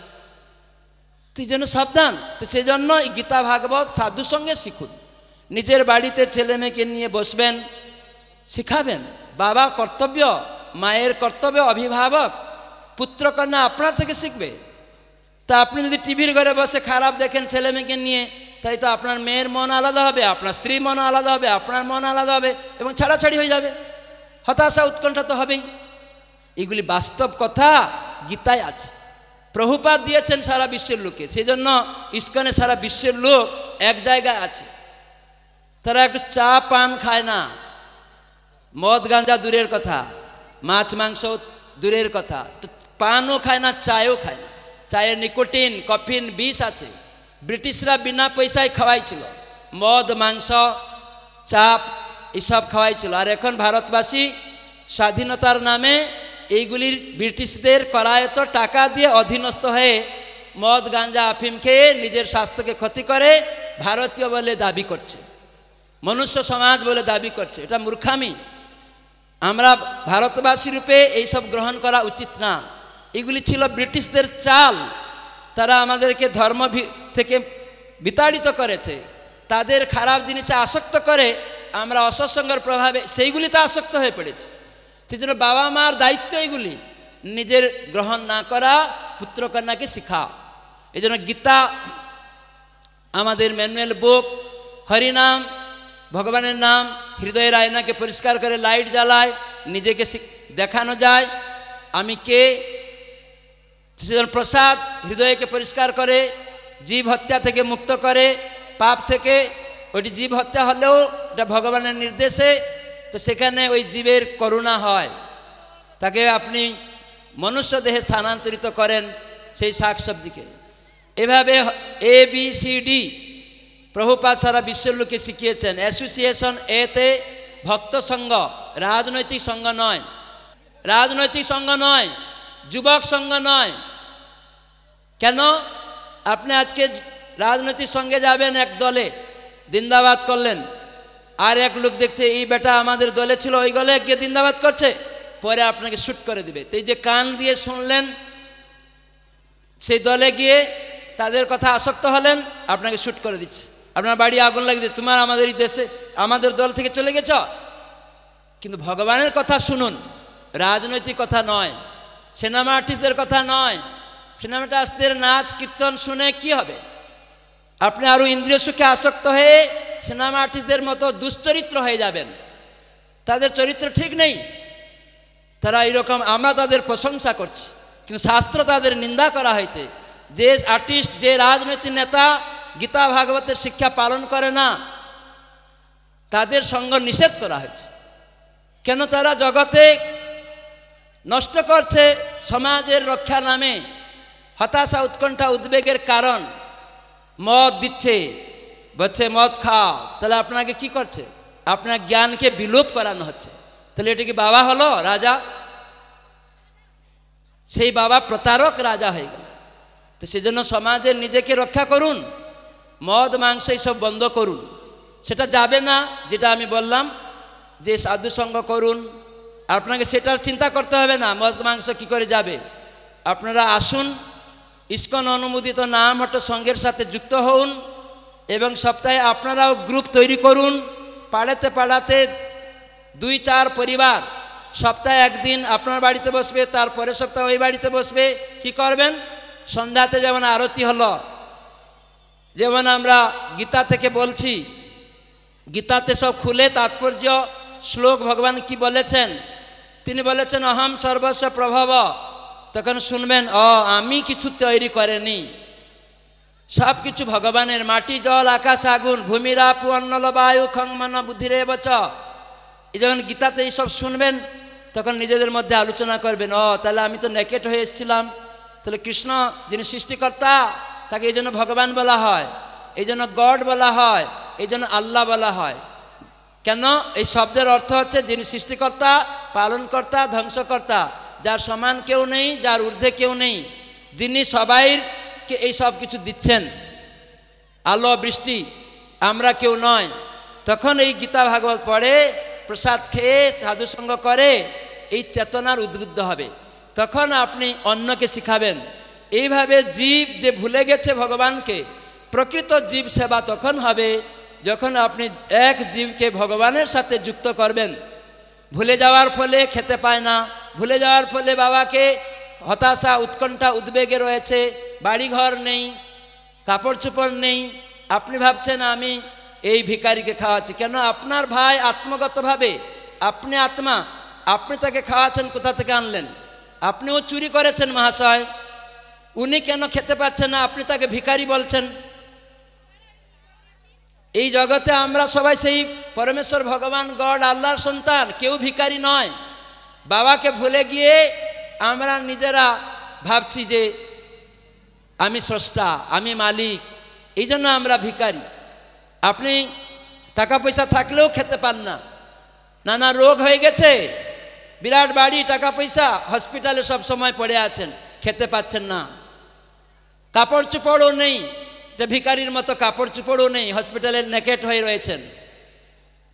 তুই যেন সাবধান। তো সেই জন্য এই গীতা ভাগবত সাধুর সঙ্গে শিখুন। নিজের বাড়িতে ছেলে মেয়েকে নিয়ে বসবেন, শিখাবেন। বাবা কর্তব্য, মায়ের কর্তব্য, অভিভাবক, পুত্রকন্যা আপনার থেকে শিখবে। তা আপনি যদি টিভির ঘরে বসে খারাপ দেখেন ছেলে মেয়েকে নিয়ে, তাই তো আপনার মেয়ের মন আলাদা হবে, আপনার স্ত্রী মন আলাদা হবে, আপনার মন আলাদা হবে, এবং ছাড়াছাড়ি হয়ে যাবে, হতাশা উৎকণ্ঠা তো হবেই। এগুলি বাস্তব কথা গীতায় আছে। প্রভুপাদ দিয়েছেন সারা বিশ্বের লোকে, সেই জন্য ইস্কনে সারা বিশ্বের লোক এক জায়গায় আছে। তারা একটু চা পান খায় না, মদ গাঁজা দূরের কথা, মাছ মাংস দূরের কথা, পানও খায় না, চায়ও খায় না। চায়ের নিকোটিন কফিন বিষ আছে। ব্রিটিশরা বিনা পয়সায় খাওয়াইছিল, মদ মাংস চাপ এসব খাওয়াইছিল। আর এখন ভারতবাসী স্বাধীনতার নামে এইগুলির ব্রিটিশদের করায়ত টাকা দিয়ে অধীনস্থ হয়ে মদ গাঁজা আফিম খেয়ে নিজের স্বাস্থ্যকে ক্ষতি করে ভারতীয় বলে দাবি করছে, মনুষ্য সমাজ বলে দাবি করছে। এটা মূর্খামি। আমরা ভারতবাসী রূপে এইসব গ্রহণ করা উচিত না। এগুলি ছিল ব্রিটিশদের চাল। তারা আমাদেরকে ধর্ম থেকে বিতাড়িত করেছে, তাদের খারাপ জিনিসে আসক্ত করে আমরা অসৎসঙ্গের প্রভাবে সেইগুলিতে আসক্ত হয়ে পড়েছি। সেই জন্য বাবা মার দায়িত্ব এগুলি নিজের গ্রহণ না করা, পুত্র কন্যাকে শিখা। এই জন্য গীতা আমাদের ম্যানুয়াল বুক। হরিনাম, ভগবানের নাম হৃদয়ের আয়নাকে পরিষ্কার করে লাইট জ্বালায়, নিজেকে দেখানো যায় আমি কে। প্রসাদ হৃদয়কে পরিষ্কার করে, জীব হত্যা থেকে মুক্ত করে, পাপ থেকে। ওইটি জীব হত্যা হলেও এটা ভগবানের নির্দেশে, তো সেখানে ওই জীবের করুণা হয়, তাকে আপনি মনুষ্য দেহে স্থানান্তরিত করেন সেই শাকসবজিকে। এভাবে ABCD প্রভুপাদ সারা বিশ্বের লোকে শিখিয়েছেন। অ্যাসোসিয়েশন এতে ভক্ত সঙ্গ, রাজনৈতিক সঙ্গ নয়, রাজনৈতিক সঙ্গ নয়, যুবক সঙ্গ নয়। কেন? আপনি আজকে রাজনৈতিক সঙ্গে যাবেন, এক দলে জিন্দাবাদ করলেন, আর এক লোক দেখছে এই বেটা আমাদের দলে ছিল, ওই দলে গিয়ে জিন্দাবাদ করছে, পরে আপনাকে শ্যুট করে দিবে। তো এই যে কান দিয়ে শুনলেন, সেই দলে গিয়ে তাদের কথা আসক্ত হলেন, আপনাকে শ্যুট করে দিচ্ছে, আপনার বাড়ি আগুন লাগিয়ে দিচ্ছে, তোমার আমাদের এই দেশে আমাদের দল থেকে চলে গেছ। কিন্তু ভগবানের কথা শুনুন, রাজনৈতিক কথা নয়, সিনেমা আর্টিস্টদের কথা নয়। সিনেমা আর্টিস্টদের নাচ কীর্তন শুনে কি হবে? আপনি আরও ইন্দ্রিয় সুখে আসক্ত হয়ে সিনেমা আর্টিস্টদের মতো দুশ্চরিত্র হয়ে যাবেন। তাদের চরিত্র ঠিক নেই, তারা এইরকম, আমরা তাদের প্রশংসা করছি, কিন্তু শাস্ত্র তাদের নিন্দা করা হয়েছে। যে আর্টিস্ট, যে রাজনৈতিক নেতা গীতা ভাগবতের শিক্ষা পালন করে না, তাদের সঙ্গ নিষেধ করা হয়েছে। কেন? তারা জগতে নষ্ট করছে, সমাজের রক্ষা নামে হতাশা উৎকণ্ঠা উদ্বেগের কারণ। মদ দিচ্ছে, বলছে মদ খাও, তাহলে আপনাকে কি করছে? আপনার জ্ঞানকে বিলোপ করানো হচ্ছে। তাহলে এটা কি বাবা হলো রাজা? সেই বাবা প্রতারক রাজা হয়ে গেল। তো সেজন্য সমাজের নিজেকে রক্ষা করুন, মদ মাংস এইসব বন্ধ করুন। সেটা যাবে না, যেটা আমি বললাম যে সাধুসঙ্গ করুন, আপনাকে সেটার চিন্তা করতে হবে না মদ মাংস কি করে যাবে। আপনারা আসুন, ইস্কন অনুমোদিত নাম হট্ট সঙ্গের সাথে যুক্ত হন, এবং সপ্তাহে আপনারাও গ্রুপ তৈরি করুন। পাড়াতে পাড়াতে 2-4 পরিবার সপ্তাহে একদিন আপনার বাড়িতে বসবে, তারপরে সপ্তাহে ওই বাড়িতে বসবে। কি করবেন? সন্ধ্যাতে যেমন আরতি হলো, যেমন আমরা গীতা থেকে বলছি, গীতাতে সব খুলে তাৎপর্য শ্লোক ভগবান কি বলেছেন। তিনি বলেছেন অহম সর্বস্ব প্রভব। তখন শুনবেন, আমি কিছু তৈরি করেনি, সব কিছু ভগবানের। মাটি জল আকাশ আগুন ভূমির আপু অন্নল বায়ু খং মন বুদ্ধিরে বচ। এই যখন গীতাতে এইসব শুনবেন, তখন নিজেদের মধ্যে আলোচনা করবেন, তাহলে আমি তো নেকেট হয়ে এসেছিলাম। তাহলে কৃষ্ণ যিনি সৃষ্টিকর্তা, তাকে এই জন্য ভগবান বলা হয়, এই জন্য গড বলা হয়, এই জন্য আল্লাহ বলা হয়। কেন? এই শব্দের অর্থ হচ্ছে যিনি সৃষ্টিকর্তা, পালনকর্তা, ধ্বংসকর্তা, যার সমান কেউ নেই, যার ঊর্ধ্বে কেউ নেই, যিনি সবাইকে এই সব কিছু দিচ্ছেন, আলো বৃষ্টি, আমরা কেউ নয়। তখন এই গীতা ভাগবত পড়ে, প্রসাদ খেয়ে সাধুসঙ্গ করে, এই চেতনার উদ্বুদ্ধ হবে। তখন আপনি অন্যকে শিখাবেন। এইভাবে জীব যে ভুলে গেছে ভগবানকে, প্রকৃত জীব সেবা তখন হবে যখন আপনি এক জীবকে ভগবানের সাথে যুক্ত করবেন। ভুলে যাওয়ার ফলে খেতে পায় না, ভুলে যাওয়ার ফলে বাবাকে হতাশা উৎকণ্ঠা উদ্বেগে রয়েছে, বাড়িঘর নেই, কাপড় চোপড় নেই। আপনি ভাবছেন আমি এই ভিখারিকে খাওয়াচ্ছি। কেন? আপনার ভাই আত্মগতভাবে, আপনি আত্মা, আপনি তাকে খাওয়াচ্ছেন, কোথা থেকে আনলেন? আপনিও চুরি করেছেন মহাশয়, উনি কেন খেতে পাচ্ছেন না, আপনি তাকে ভিখারি বলছেন? এই জগতে আমরা সবাই সেই পরমেশ্বর ভগবান গড আল্লাহর সন্তান, কেউ ভিখারি নয়। বাবাকে ভুলে গিয়ে আমরা নিজেরা ভাবছি যে আমি স্রষ্টা, আমি মালিক, এই জন্য আমরা ভিখারি। আপনি টাকা পয়সা থাকলেও খেতে পান না, নানা রোগ হয়ে গেছে, বিরাট বাড়ি, টাকা পয়সা, হসপিটালে সব সময় পড়ে আছেন, খেতে পাচ্ছেন না। কাপড় চোপড়ও নেই, এটা ভিখারির মতো কাপড় চোপড়ও নেই, হসপিটালে নেকেট হয়ে রয়েছেন।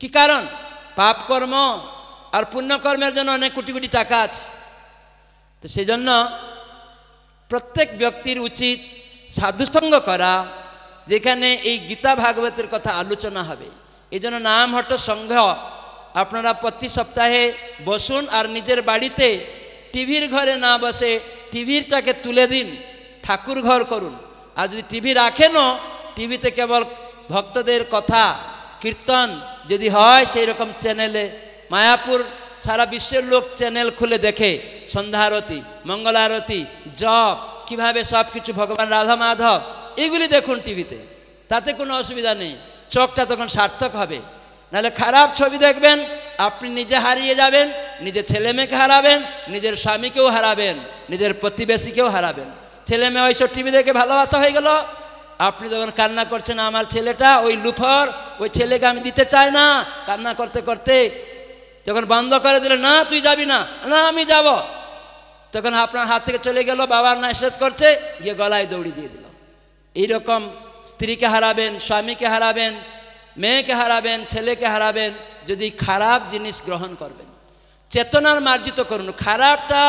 কি কারণ? পাপ কর্ম আর পুণ্যকর্মের জন্য অনেক কোটি কোটি টাকা আছে। তো সেই জন্য প্রত্যেক ব্যক্তির উচিত সাধুসঙ্গ করা, যেখানে এই গীতা ভাগবতের কথা আলোচনা হবে। এই জন্য নামহট্ট সংঘ আপনারা প্রতি সপ্তাহে বসুন, আর নিজের বাড়িতে টিভির ঘরে না বসে টিভিটাকে তুলে দিন, ঠাকুর ঘর করুন। আর যদি টিভি রাখেনও, টিভিতে কেবল ভক্তদের কথা কীর্তন যদি হয় সেই রকম চ্যানেলে, মায়াপুর সারা বিশ্বের লোক চ্যানেল খুলে দেখে, সন্ধ্যা আরতি, মঙ্গল আরতি, জপ, কীভাবে সব কিছু ভগবান রাধা মাধব, এগুলি দেখুন টিভিতে, তাতে কোনো অসুবিধা নেই। চোখটা তখন সার্থক হবে। নাহলে খারাপ ছবি দেখবেন, আপনি নিজে হারিয়ে যাবেন, নিজের ছেলে মেয়েকে হারাবেন, নিজের স্বামীকেও হারাবেন, নিজের প্রতিবেশীকেও হারাবেন। ছেলে মেয়ে ওইসব টিভি দেখে ভালোবাসা হয়ে গেল, আপনি যখন কান্না করছেন আমার ছেলেটা ওই লুফর, ওই ছেলেকে আমি দিতে চাই না, কান্না করতে করতে যখন বন্ধ করে দিলে, না তুই যাবি না, না আমি যাব, তখন আপনার হাত থেকে চলে গেল, বাবার নিষেধ করছে, গিয়ে গলায় দৌড়ি দিয়ে দিল। এইরকম স্ত্রীকে হারাবেন, স্বামীকে হারাবেন, মেয়েকে হারাবেন, ছেলেকে হারাবেন যদি খারাপ জিনিস গ্রহণ করবেন। চেতনার মার্জিত করুন। খারাপটা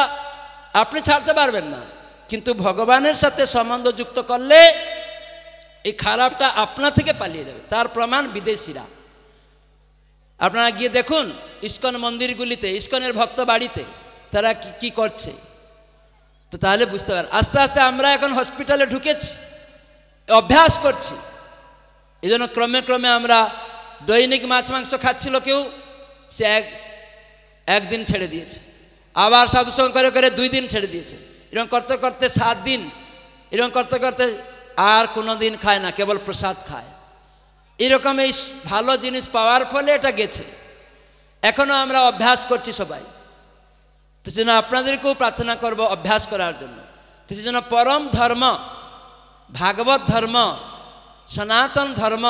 আপনি ছাড়তে পারবেন না, কিন্তু ভগবানের সাথে সম্বন্ধ যুক্ত করলে এই খারাপটা আপনা থেকে পালিয়ে যাবে। তার প্রমাণ বিদেশিরা। আপনারা গিয়ে দেখুন ইস্কন মন্দিরগুলিতে, ইস্কনের ভক্ত বাড়িতে তারা কি করছে, তো তাহলে বুঝতে পারেন। আস্তে আস্তে আমরা এখন হসপিটালে ঢুকেছি, অভ্যাস করছি। এই জন্য ক্রমে ক্রমে আমরা দৈনিক মাছ মাংস খাচ্ছিল কেউ, সে একদিন ছেড়ে দিয়েছে, আবার সাধুসঙ্গ করে করে 2 দিন ছেড়ে দিয়েছে, এরকম করতে করতে 7 দিন, এরকম করতে করতে আর কোনো দিন খায় না, কেবল প্রসাদ খায়। এরকম এই ভালো জিনিস পাওয়ার ফলে এটা গেছে। এখনও আমরা অভ্যাস করছি সবাই। তো সেজন্য আপনাদেরকেও প্রার্থনা করব অভ্যাস করার জন্য। তো সেজন্য পরম ধর্ম, ভাগবত ধর্ম, সনাতন ধর্ম,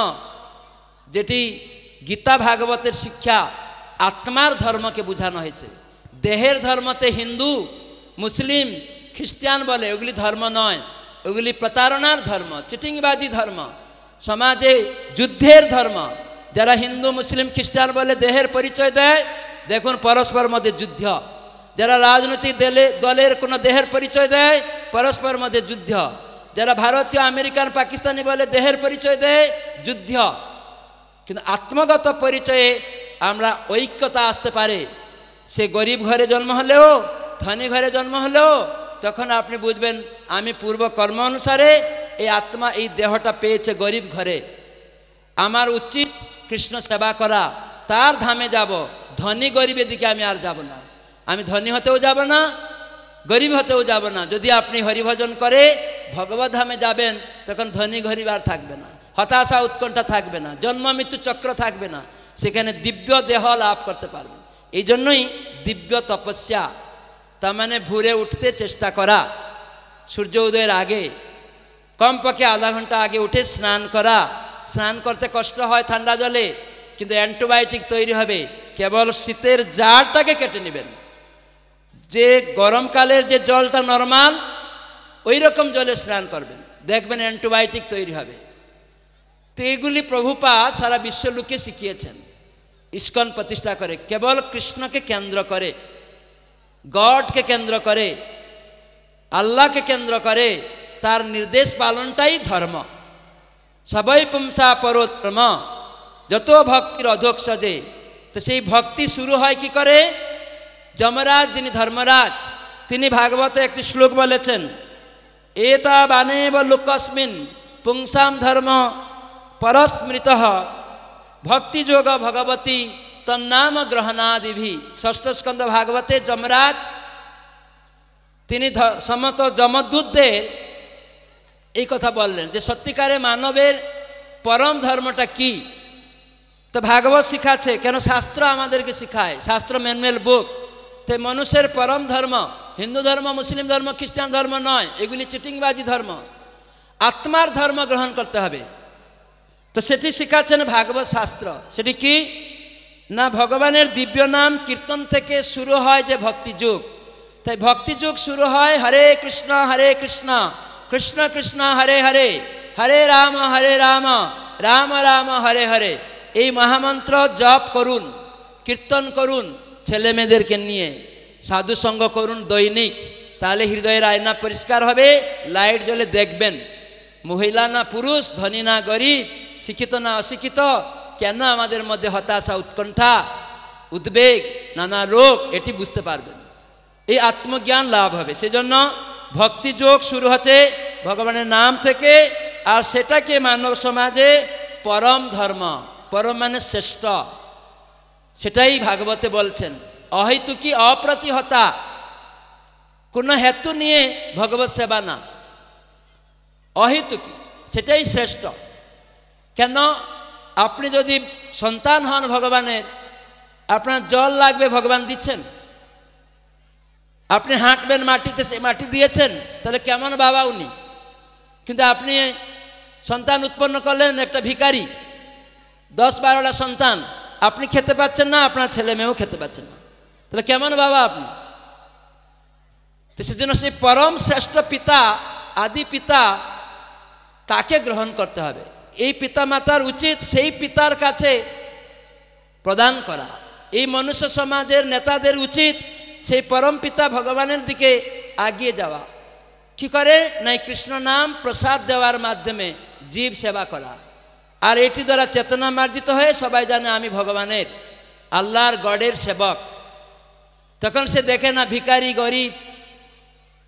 যেটি গীতা ভাগবতের শিক্ষা, আত্মার ধর্মকে বোঝানো হয়েছে। দেহের ধর্মতে হিন্দু, মুসলিম, খ্রিস্টান বলে, ওগুলি ধর্ম নয়, ওগুলি প্রতারণার ধর্ম, চিটিংবাজি ধর্ম, সমাজে যুদ্ধের ধর্ম। যারা হিন্দু মুসলিম খ্রিস্টান বলে দেহের পরিচয় দেয়, দেখুন পরস্পর মধ্যে যুদ্ধ। যারা রাজনৈতিক দলের কোনো দেহের পরিচয় দেয়, পরস্পর মধ্যে যুদ্ধ। যারা ভারতীয়, আমেরিকান, পাকিস্তানি বলে দেহের পরিচয় দেয়, যুদ্ধ। কিন্তু আত্মগত পরিচয়ে আমরা ঐক্যতা আসতে পারে। সে গরিব ঘরে জন্ম হলেও, ধনী ঘরে জন্ম হলেও, তখন আপনি বুঝবেন আমি পূর্ব কর্ম অনুসারে এই আত্মা, এই দেহটা পেয়েছে গরিব ঘরে, আমার উচিত কৃষ্ণ সেবা করা, তার ধামে যাব। ধনী গরিবের দিকে আমি আর যাব না, আমি ধনী হতেও যাব না, গরিব হতেও যাব না। যদি আপনি হরিভজন করে ভগবত ধামে যাবেন, তখন ধনী গরিব আর থাকবে না, হতাশা উৎকণ্ঠা থাকবে না, জন্ম মৃত্যু চক্র থাকবে না, সেখানে দিব্য দেহ লাভ করতে পারবেন। এই জন্যই দিব্য তপস্যা, তার মানে ভোরে উঠতে চেষ্টা করা, সূর্য উদয়ের আগে, কমপক্ষে আধা ঘন্টা আগে উঠে স্নান করা। স্নান করতে কষ্ট হয় ঠান্ডা জলে, কিন্তু অ্যান্টিবায়োটিক তৈরি হবে, কেবল শীতের জারটাকে কেটে নেবেন। যে গরমকালের যে জলটা নর্মাল, ওই রকম জলে স্নান করবেন, দেখবেন অ্যান্টিবায়োটিক তৈরি হবে। তো এগুলি প্রভুপাদ সারা বিশ্ব লোকে শিখিয়েছেন। ইস্কন প্রতিষ্ঠা করে কেবল কৃষ্ণকে কেন্দ্র করে, গডকে কেন্দ্র করে, আল্লাহকে কেন্দ্র করে, তার নির্দেশ পালনটাই ধর্ম। সবাই পুংসা পরো ধর্ম, যত ভক্তির অধোক সজে। তো সেই ভক্তি শুরু হয় কি করে? যমরাজ, যিনি ধর্মরাজ, তিনি ভাগবতে একটি শ্লোক বলেছেন, এতা বানেব লোকস্মিন পুংসাম ধর্ম পরস্মৃত ভক্তিযোগ ভগবতী তন্নাম গ্রহণাদিভি। ষষ্ঠ স্কন্ধ ভাগবতে যমরাজ তিনি সমস্ত যমদূতদের এই কথা বললেন যে সত্যিকারে মানবের পরম ধর্মটা কি। তো ভাগবত শিখাচ্ছে, কেন শাস্ত্র আমাদেরকে শিখায়, শাস্ত্র ম্যানুয়াল বুক। তো মানুষের পরম ধর্ম হিন্দু ধর্ম, মুসলিম ধর্ম, খ্রিস্টান ধর্ম নয়, এগুলি চিটিংবাজি ধর্ম। আত্মার ধর্ম গ্রহণ করতে হবে। তো সেটি শিখাচ্ছেন ভাগবত শাস্ত্র। সেটি কি না, ভগবানের দিব্য নাম কীর্তন থেকে শুরু হয় যে ভক্তি যুগ। তাই ভক্তি যুগ শুরু হয় হরে কৃষ্ণ কৃষ্ণ কৃষ্ণ হরে হরে, হরে রাম রাম রাম হরে হরে। এই মহামন্ত্র জপ করুন, কীর্তন করুন, ছেলে মেয়েদেরকে নিয়ে সাধু সঙ্গ করুন দৈনিক। তাহলে হৃদয়ের আয়না পরিষ্কার হবে, লাইট জ্বলে দেখবেন মহিলা না পুরুষ, ধনী না গরিব, শিক্ষিত না অশিক্ষিত, কেন আমাদের মধ্যে হতাশা, উৎকণ্ঠা, উদ্বেগ, নানা রোগ, এটি বুঝতে পারবেন। এই আত্মজ্ঞান লাভ হবে। সেজন্য ভক্তি যোগ শুরু হচ্ছে ভগবানের নাম থেকে। আর সেটাকে মানব সমাজে পরম ধর্ম, পরম মানে শ্রেষ্ঠ, সেটাই ভাগবতে বলছেন। অহেতুকি অপ্রতিহতা, কোনো হেতু নিয়ে ভগবত সেবা না, অহেতুকি, সেটাই শ্রেষ্ঠ। কেন, আপনি যদি সন্তান হন ভগবানের, আপনার জল লাগবে, ভগবান দিচ্ছেন। আপনি হাঁটবেন মাটিতে, সে মাটি দিয়েছেন, তাহলে কেমন বাবা উনি। কিন্তু আপনি সন্তান উৎপন্ন করলেন, একটা ভিখারি, 10-12টা সন্তান, আপনি খেতে পাচ্ছেন না, আপনার ছেলে মেয়েও খেতে পাচ্ছেন না, তাহলে কেমন বাবা আপনি। তো সেজন্য সেই পরম শ্রেষ্ঠ পিতা, আদি পিতা, তাকে গ্রহণ করতে হবে। এই পিতা মাতার উচিত সেই পিতার কাছে প্রদান করা। এই মনুষ্য সমাজের নেতাদের উচিত সেই পরম পিতা ভগবানের দিকে এগিয়ে যাওয়া। কি করে না, কৃষ্ণ নাম প্রসাদ দেওয়ার মাধ্যমে জীব সেবা করা। আর এটি দ্বারা চেতনা মার্জিত হয়ে সবাই জানে আমি ভগবানের, আল্লাহর গডের সেবক। তখন সে দেখে না ভিখারি গরিব,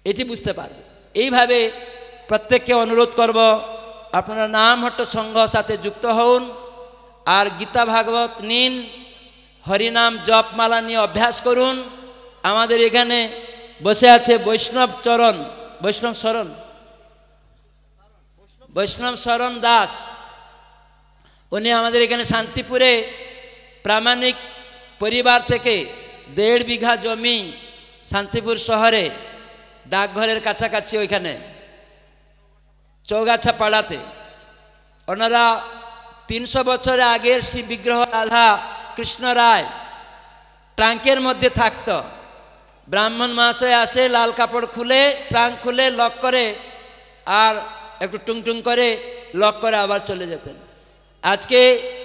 এটি বুঝতে পারবে। এইভাবে প্রত্যেককে অনুরোধ করব, আপনারা নাম হট্ট সংঘ সাথে যুক্ত হন, আর গীতা ভাগবত নিন, হরিনাম জপমালা নিয়ে অভ্যাস করুন। আমাদের এখানে বসে আছে বৈষ্ণব শরণ দাস। উনি আমাদের এখানে শান্তিপুরে প্রামাণিক পরিবার থেকে 1.5 বিঘা জমি শান্তিপুর শহরে ডাকঘরের কাছাকাছি, ওইখানে চৌগাছা পাড়াতে, ওনারা 300 বছর আগের শ্রী বিগ্রহ রাধা কৃষ্ণ রায় ট্রাঙ্কের মধ্যে থাকতো। ব্রাহ্মণ মহাশয় আসে, লাল কাপড় খুলে, ট্রাঙ্ক খুলে লক করে, আর একটু টুংটুং করে লক করে আবার চলে যেতেন। আজকে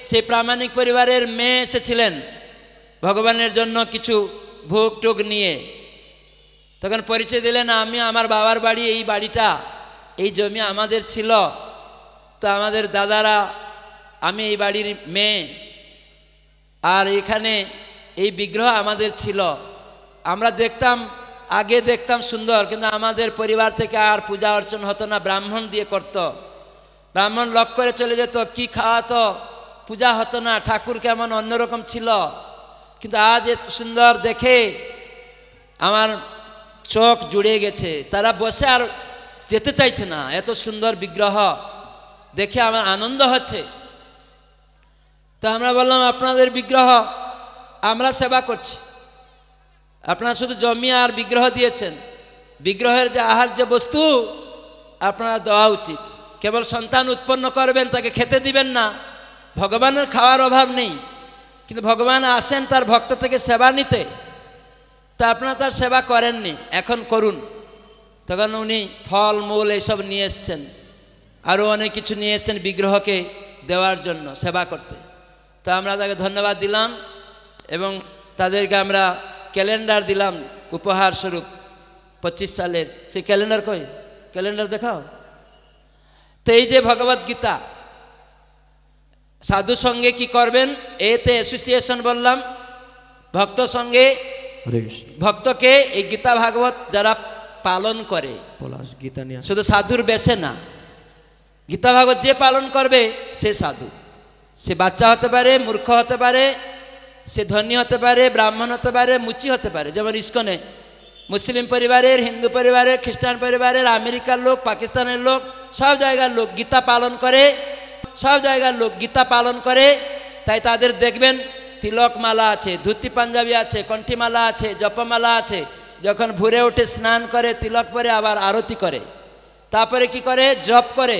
সেই প্রামাণিক পরিবারের মেয়ে এসেছিলেন ভগবানের জন্য কিছু ভোগ টোগ নিয়ে। তখন পরিচয় দিলেন, আমি আমার বাবার বাড়ি, এই বাড়িটা, এই জমি আমাদের ছিল, তো আমাদের দাদারা, আমি এই বাড়ির মেয়ে, আর এখানে এই বিগ্রহ আমাদের ছিল। আমরা দেখতাম, আগে দেখতাম সুন্দর, কিন্তু আমাদের পরিবার থেকে আর পূজা অর্চন হতো না, ব্রাহ্মণ দিয়ে করত। ব্রাহ্মণ লক করে চলে যেত, কি খাওয়াতো, পূজা হতো না, ঠাকুর কেমন অন্যরকম ছিল। কিন্তু আজ এত সুন্দর দেখে আমার চোখ জুড়ে গেছে। তারা বসে আর যেতে চাইছে না, এত সুন্দর বিগ্রহ দেখে আমার আনন্দ হচ্ছে। তো আমরা বললাম, আপনাদের বিগ্রহ আমরা সেবা করছি, আপনারা শুধু জমি আর বিগ্রহ দিয়েছেন, বিগ্রহের যে আহার্য বস্তু আপনারা দেওয়া উচিত। কেবল সন্তান উৎপন্ন করবেন, তাকে খেতে দিবেন না। ভগবানের খাওয়ার অভাব নেই, কিন্তু ভগবান আসেন তার ভক্ত থেকে সেবা নিতে, তা আপনারা তার সেবা করেননি, এখন করুন। তখন উনি ফল মূল এইসব নিয়ে এসছেন, আরও অনেক কিছু নিয়ে এসছেন বিগ্রহকে দেওয়ার জন্য, সেবা করতে। তো আমরা তাকে ধন্যবাদ দিলাম এবং তাদেরকে আমরা ক্যালেন্ডার দিলাম উপহার স্বরূপ 25 সালের। সেই ক্যালেন্ডার কই, ক্যালেন্ডার দেখাও তো। এই যে ভগবত গীতা, সাধু সঙ্গে কি করবেন, এতে অ্যাসোসিয়েশন বললাম, ভক্ত সঙ্গে, ভক্তকে এই গীতা ভাগবত যারা পালন করে, শুধু সাধুর বেশে না, গীতা ভাগবত যে পালন করবে সে সাধু। সে বাচ্চা হতে পারে, মূর্খ হতে পারে, সে ধনী হতে পারে, ব্রাহ্মণ হতে পারে, মুচি হতে পারে। যেমন ইস্কনে মুসলিম পরিবারের, হিন্দু পরিবারের, খ্রিস্টান পরিবারের, আমেরিকার লোক, পাকিস্তানের লোক, সব জায়গার লোক গীতা পালন করে, সব জায়গার লোক গীতা পালন করে। তাই তাদের দেখবেন তিলক মালা আছে, ধুতি পাঞ্জাবি আছে, কণ্ঠিমালা আছে, জপমালা আছে। যখন ভোরে উঠে স্নান করে, তিলক পরে, আবার আরতি করে, তারপরে কি করে, জপ করে,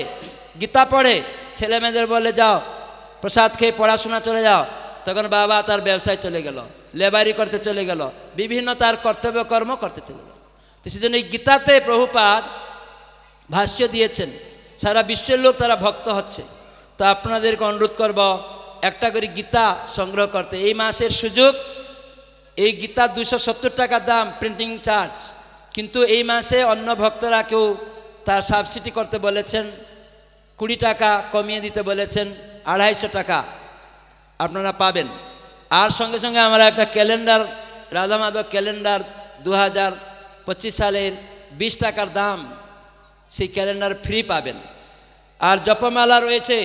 গীতা পড়ে। ছেলে মেয়েদের বলে যাও প্রসাদ খেয়ে পড়াশোনা চলে যাও। তখন বাবা তার ব্যবসায় চলে গেল, লেবারি করতে চলে গেল, বিভিন্ন তার কর্তব্য কর্ম করতে চলে গেল। তো সেজন্য এই গীতাতে প্রভুপাদ ভাষ্য দিয়েছেন, সারা বিশ্বের লোক তারা ভক্ত হচ্ছে। তো আপনাদেরকে অনুরোধ করব একটা করে গীতা সংগ্রহ করতে। এই মাসের সুযোগ, এই গীতা 270 টাকা দাম প্রিন্টিং চার্জ, কিন্তু এই মাসে অন্য ভক্তরা কেউ তার সাবসিডি করতে বলেছেন, 20 টাকা কমিয়ে দিতে বলেছেন, 250 টাকা আপনারা পাবেন। আর সঙ্গে সঙ্গে আমরা একটা ক্যালেন্ডার, রাধা মাধব ক্যালেন্ডার 2025 সালের 20 টাকার দাম, সেই ক্যালেন্ডার ফ্রি পাবেন। আর জপমালা রয়েছে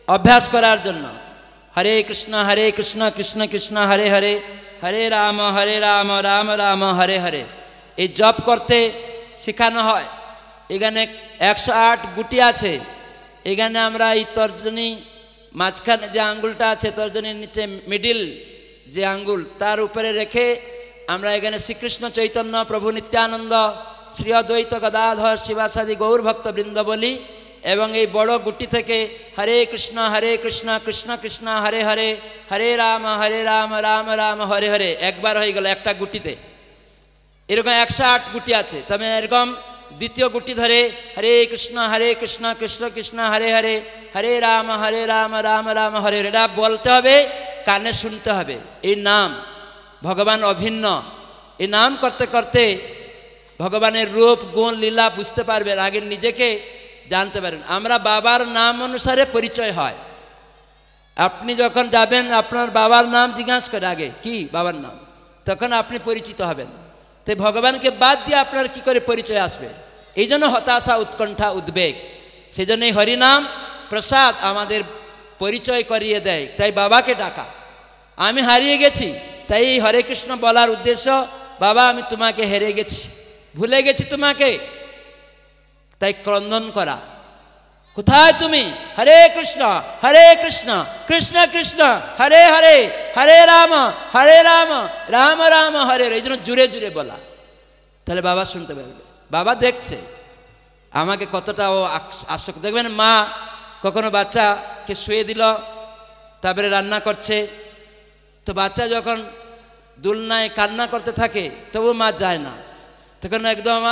অভ্যাস করার জন্য, হরে কৃষ্ণ কৃষ্ণ কৃষ্ণ হরে হরে, হরে রাম রাম রাম হরে হরে। এই জপ করতে শেখানো হয়। এখানে 108 গুটি আছে। এখানে আমরা এই তর্জনী মাঝখানে যে আঙ্গুলটা আছে, তর্জনীর নিচে মিডিল যে আঙ্গুল, তার উপরে রেখে আমরা এখানে শ্রীকৃষ্ণ চৈতন্য প্রভু নিত্যানন্দ শ্রী অদ্বৈত গদাধর শিবাসাদি গৌর ভক্তবৃন্দ বলি। এবং এই বড় গুটি থেকে হরে কৃষ্ণ কৃষ্ণ কৃষ্ণ হরে হরে, হরে রাম রাম রাম হরে হরে, একবার হয়ে গেল একটা গুটিতে। এরকম 108 গুটি আছে। তবে এরকম দ্বিতীয় গুটি ধরে হরে কৃষ্ণ কৃষ্ণ কৃষ্ণ হরে হরে, হরে রাম রাম রাম হরে হরে, এটা বলতে হবে, কানে শুনতে হবে। এই নাম ভগবান অভিন্ন। এই নাম করতে করতে ভগবানের রূপ গুণ লীলা বুঝতে পারবেন, আগে নিজেকে জানতে পারবেন। আমরা বাবার নাম অনুসারে পরিচয় হয়। আপনি যখন যাবেন আপনার বাবার নাম জিজ্ঞাসা করে আগে, কি বাবার নাম, তখন আপনি পরিচিত হবেন। তাই ভগবানকে বাদ দিয়ে আপনার কি করে পরিচয় আসবে? এই জন্য হতাশা, উৎকণ্ঠা, উদ্বেগ। সেই জন্য এই হরিনাম প্রসাদ আমাদের পরিচয় করিয়ে দেয়। তাই বাবাকে ডাকা, আমি হারিয়ে গেছি, তাই এই হরে কৃষ্ণ বলার উদ্দেশ্য, বাবা আমি তোমাকে হেরে গেছি, ভুলে গেছি তোমাকে। তাই ক্রন্দন করা, কোথায় তুমি? হরে কৃষ্ণ কৃষ্ণ কৃষ্ণ হরে হরে, হরে রাম রাম রাম হরে হরে। এই জন্য জুড়ে জুড়ে বলা, তাহলে বাবা শুনতে পারবে। বাবা দেখছে আমাকে কতটা ও আসক্ত। দেখবেন মা কখনো বাচ্চাকে শুয়ে দিল, তারপরে রান্না করছে, তো বাচ্চা যখন দুলনায় কান্না করতে থাকে তবু মা যায় না, তখন একদম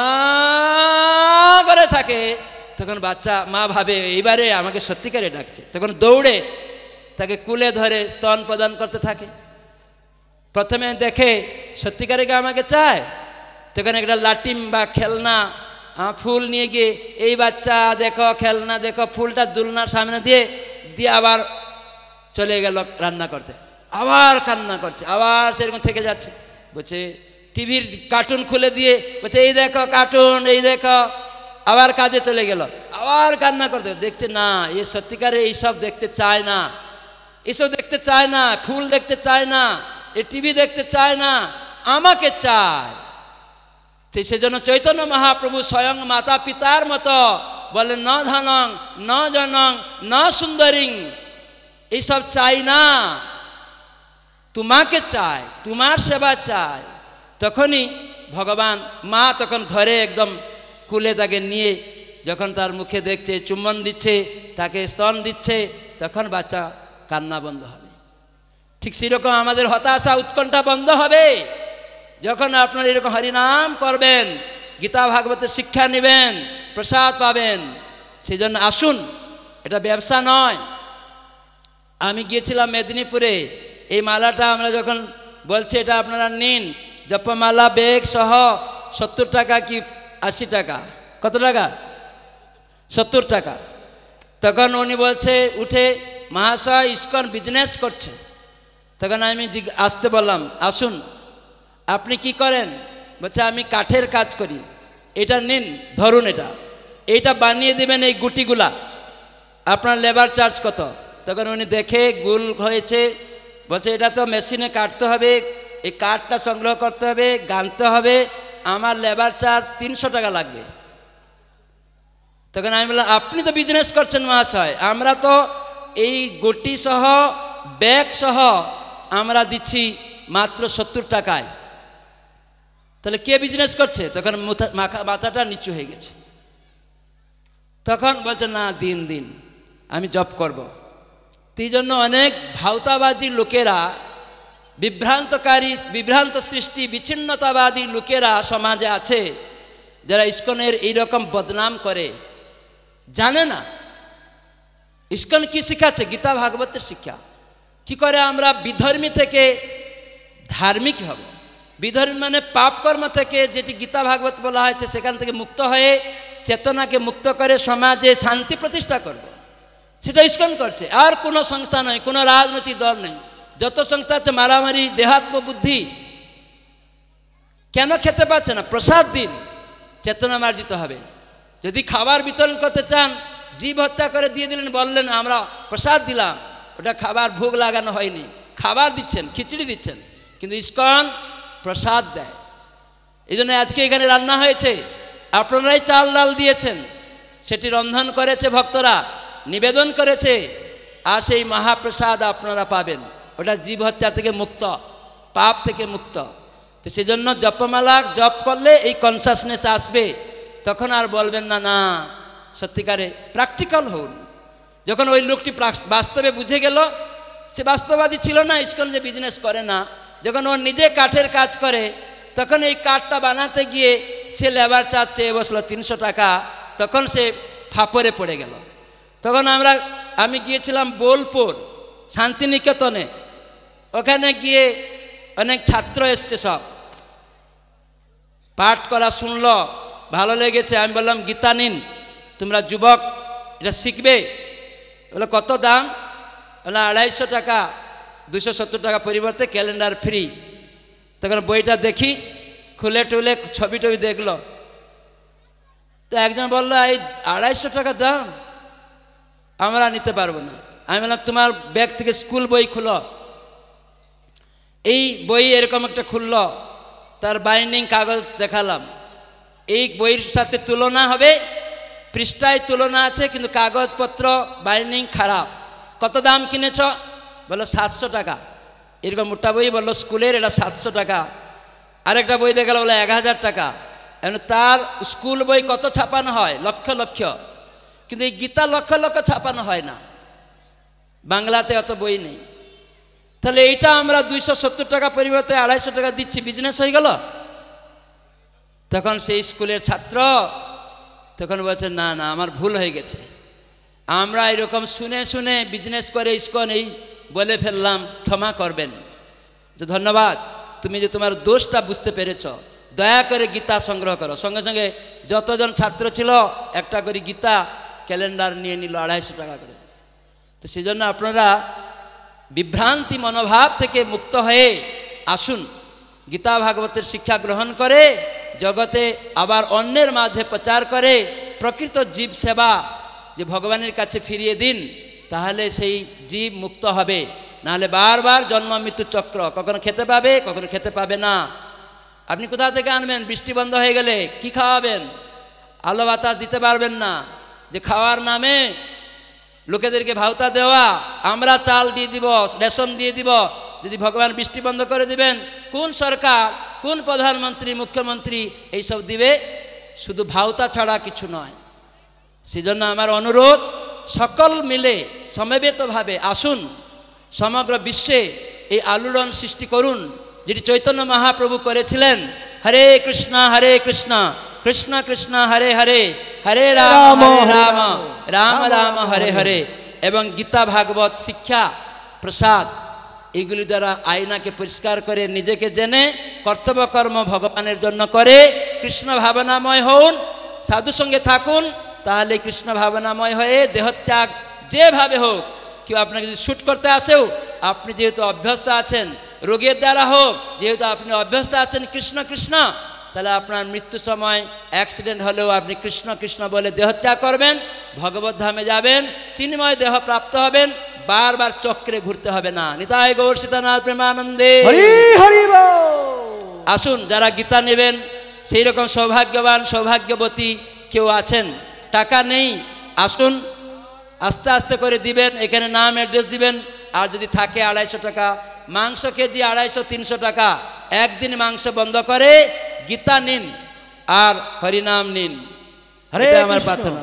করে থাকে। তখন বাচ্চা, মা ভাবে এইবারে আমাকে সত্যিকারে ডাকছে, তখন দৌড়ে তাকে কুলে ধরে স্তন প্রদান করতে থাকে। প্রথমে দেখে সত্যিকারে কি আমাকে চায়, তখন একটা লাটিম বা খেলনা ফুল নিয়ে গিয়ে, এই বাচ্চা দেখো খেলনা দেখো, ফুলটা দুলনার সামনে দিয়ে আবার চলে গেল রান্না করতে, আবার কান্না করছে, আবার সেরকম থেকে যাচ্ছে। বলছে টিভির কার্টুন খুলে দিয়ে বলছে এই দেখো কার্টুন, এই দেখো, আবার কাজে চলে গেল, আবার কান্না করতে। দেখছে না, এ সত্যিকারে এইসব দেখতে চায় না, এসব দেখতে চায় না, ফুল দেখতে চায় না, এ টিভি দেখতে চায় না, আমাকে চায়। সেজন্য চৈতন্য মহাপ্রভু স্বয়ং মাতা পিতার মতো বলে, ন ধনং ন জনং ন সুন্দরিং, এইসব চাই না, তোমাকে চায়, তোমার সেবা চায়। তখনই ভগবান, মা তখন ঘরে একদম কুলে তাকে নিয়ে যখন তার মুখে দেখছে, চুম্বন দিচ্ছে, তাকে স্তন দিচ্ছে, তখন বাচ্চা কান্না বন্ধ হবে। ঠিক সেরকম আমাদের হতাশা, উৎকণ্ঠা বন্ধ হবে যখন আপনারা এরকম হরিনাম করবেন, গীতা ভাগবতের শিক্ষা নেবেন, প্রসাদ পাবেন। সেই জন্য আসুন, এটা ব্যবসা নয়। আমি গিয়েছিলাম মেদিনীপুরে, এই মালাটা আমরা যখন বলছি এটা আপনারা নিন, জপমালা ব্যাগ সহ 70 টাকা কি 80 টাকা, কত টাকা? 70 টাকা। তখন উনি বলছে উঠে, মহাশয় ইসকন বিজনেস করছে। তখন আমি আসতে বললাম, আসুন আপনি কি করেন? বলছে আমি কাঠের কাজ করি। এটা নিন, ধরুন, এইটা বানিয়ে দেবেন, এই গুটিগুলা, আপনার লেবার চার্জ কত? তখন উনি দেখে গুল হয়েছে, বলছে এটা তো মেশিনে কাটতে হবে, এই কাঠটা সংগ্রহ করতে হবে, গানতে হবে, আমার লেবার চার্জ 300 টাকা লাগবে। তখন আমি বললাম আপনি তো বিজনেস করছেন মহাশয়, আমরা তো এই গটি সহ ব্যাগ সহ আমরা দিচ্ছি মাত্র 70 টাকায়, তাহলে কে বিজনেস করছে? তখন মাথাটা নিচু হয়ে গেছে। তখন বলছে না দিন দিন আমি জব করব। এই জন্য অনেক ভাওতাবাজি লোকেরা, বিভ্রান্ত সৃষ্টি বিচ্ছিন্নতাবাদী লোকেরা সমাজে আছে, যারা ইস্কনের এইরকম বদনাম করে। জানে না ইস্কন কি শিখাচ্ছে, গীতা ভাগবতের শিক্ষা। কি করে আমরা বিধর্মী থেকে ধার্মিক হব, বিধর্মী মানে পাপ কর্ম থেকে, যেটি গীতা ভাগবত বলা হয়েছে সেখান থেকে মুক্ত হয়ে চেতনাকে মুক্ত করে সমাজে শান্তি প্রতিষ্ঠা করব, সেটা ইস্কন করছে। আর কোনো সংস্থা নয়, কোনো রাজনৈতিক দল নেই। যত সংস্থা আছে মারামারি, দেহাত্ম বুদ্ধি। কেন খেতে পাচ্ছে না? প্রসাদ দিন, চেতনা মার্জিত হবে। যদি খাবার বিতরণ করতে চান, জীব হত্যা করে দিয়ে দিলেন, বললেন আমরা প্রসাদ দিলাম, ওটা খাবার ভোগ লাগানো হয়নি, খাবার দিচ্ছেন, খিচুড়ি দিচ্ছেন। কিন্তু ইস্কন প্রসাদ দেয়। এই জন্য আজকে এখানে রান্না হয়েছে, আপনারাই চাল ডাল দিয়েছেন, সেটি রন্ধন করেছে ভক্তরা, নিবেদন করেছে, আর সেই মহাপ্রসাদ আপনারা পাবেন। ওটা জীব হত্যা থেকে মুক্ত, পাপ থেকে মুক্ত। তো সেই জন্য জপমালা জপ করলে এই কনসাসনেস আসবে। তখন আর বলবেন না, না সত্যিকারে প্র্যাকটিক্যাল হন। যখন ওই লোকটি বাস্তবে বুঝে গেল, সে বাস্তববাদী ছিল না, ইস্কন যে বিজনেস করে না, যখন ও নিজে কাঠের কাজ করে, তখন এই কাঠটা বানাতে গিয়ে সে লেবার চার্জ চেয়ে বসলো 300 টাকা। তখন সে ফাপড়ে পড়ে গেল। তখন আমি গিয়েছিলাম বোলপুর শান্তিনিকেতনে। ওখানে গিয়ে অনেক ছাত্র এসছে, সব পাঠ করা শুনলো, ভালো লেগেছে। আমি বললাম গীতা নিন, তোমরা যুবক এটা শিখবে। বলে কত দাম? বলে 250 টাকা, 270 টাকা পরিবর্তে ক্যালেন্ডার ফ্রি। তখন বইটা দেখি, খুলে টুলে ছবি টবি দেখলো। তো একজন বললো এই 250 টাকা দাম, আমরা নিতে পারবো না। আমি বললাম তোমার ব্যাগ থেকে স্কুল বই খুলো। এই বই এরকম একটা খুললো, তার বাইন্ডিং কাগজ দেখালাম। এই বইয়ের সাথে তুলনা হবে, পৃষ্ঠায় তুলনা আছে, কিন্তু কাগজপত্র বাইন্ডিং খারাপ। কত দাম কিনেছ? বললো 700 টাকা। এরকম মোটা বই বললো স্কুলের, এটা 700 টাকা। আরেকটা বই দেখালো, বলে 1000 টাকা। তার স্কুল বই কত ছাপানো হয়? লক্ষ লক্ষ। কিন্তু এই গীতা লক্ষ লক্ষ ছাপানো হয় না, বাংলাতে অত বই নেই। তাহলে এইটা আমরা 270 টাকা পরিবর্তে 250 টাকা দিচ্ছি, বিজনেস হয়ে গেল। তখন সেই স্কুলের ছাত্র তখন বলছে না না আমার ভুল হয়ে গেছে, আমরা এরকম শুনে শুনে বিজনেস করে ইস্কন এই বলে ফেললাম, ক্ষমা করবেন। যে ধন্যবাদ, তুমি যে তোমার দোষটা বুঝতে পেরেছ, দয়া করে গীতা সংগ্রহ করো। সঙ্গে সঙ্গে যতজন ছাত্র ছিল একটা করে গীতা ক্যালেন্ডার নিয়ে নিল 250 টাকা করে। তো সেই জন্য আপনারা বিভ্রান্তি মনোভাব থেকে মুক্ত হয়ে আসুন, গীতা ভাগবতের শিক্ষা গ্রহণ করে জগতে আবার অন্যের মাঝে প্রচার করে প্রকৃত জীব সেবা, যে ভগবানের কাছে ফিরিয়ে দিন, তাহলে সেই জীব মুক্ত হবে। নাহলে বারবার জন্ম মৃত্যু চক্র, কখনো খেতে পাবে, কখনো খেতে পাবে না। আপনি কোথা থেকে আনবেন? বৃষ্টি বন্ধ হয়ে গেলে কি খাওয়াবেন? আলো বাতাস দিতে পারবেন না। যে খাওয়ার নামে লোকেদেরকে ভাওতা দেওয়া, আমরা চাল দিয়ে দিব, রেশন দিয়ে দিব, যদি ভগবান বৃষ্টি বন্ধ করে দিবেন, কোন সরকার, কোন প্রধানমন্ত্রী, মুখ্যমন্ত্রী এইসব দিবে? শুধু ভাওতা ছাড়া কিছু নয়। সেজন্য আমার অনুরোধ, সকল মিলে সমবেতভাবে আসুন, সমগ্র বিশ্বে এই আলোড়ন সৃষ্টি করুন, যেটি চৈতন্য মহাপ্রভু করেছিলেন। হরে কৃষ্ণ কৃষ্ণ কৃষ্ণ হরে হরে, হরে রাম হরে রাম, রাম রাম হরে হরে। এবং গীতা ভাগবত শিক্ষা প্রসাদ, এইগুলি দ্বারা আয়নাকে পরিষ্কার করে নিজেকে জেনে কর্তব্য কর্ম ভগবানের জন্য করে কৃষ্ণ ভাবনাময় হন, সাধু সঙ্গে থাকুন, তাহলে কৃষ্ণ ভাবনাময় হয়ে দেহত্যাগ যেভাবে হোক, কেউ আপনাকে যদি শ্যুট করতে আসেও, আপনি যেহেতু অভ্যস্ত আছেন, রোগের দ্বারা হোক, যেহেতু আপনি অভ্যস্ত আছেন কৃষ্ণ কৃষ্ণ, তাহলে আপনার মৃত্যু সময় অ্যাক্সিডেন্ট হলেও আপনি কৃষ্ণ কৃষ্ণ বলে দেহত্যাগ করবেন, ভগবত ধামে যাবেন, চিন্ময় দেহ প্রাপ্ত হবেন, বারবার চক্রে ঘুরতে হবে না। নিতাই গৌর সীতানাথ প্রেমানন্দে। হরি হরি বল। আসুন, যারা গীতা নেবেন সেই রকম সৌভাগ্যবান সৌভাগ্যবতী কেউ আছেন, টাকা নেই, আসুন, আস্তে আস্তে করে দিবেন, এখানে নাম অ্যাড্রেস দিবেন। আর যদি থাকে 250 টাকা, মাংস কেজি 250-300 টাকা, একদিন মাংস বন্ধ করে গীতা নিন আর হরিনাম নিন, এটা আমার প্রার্থনা।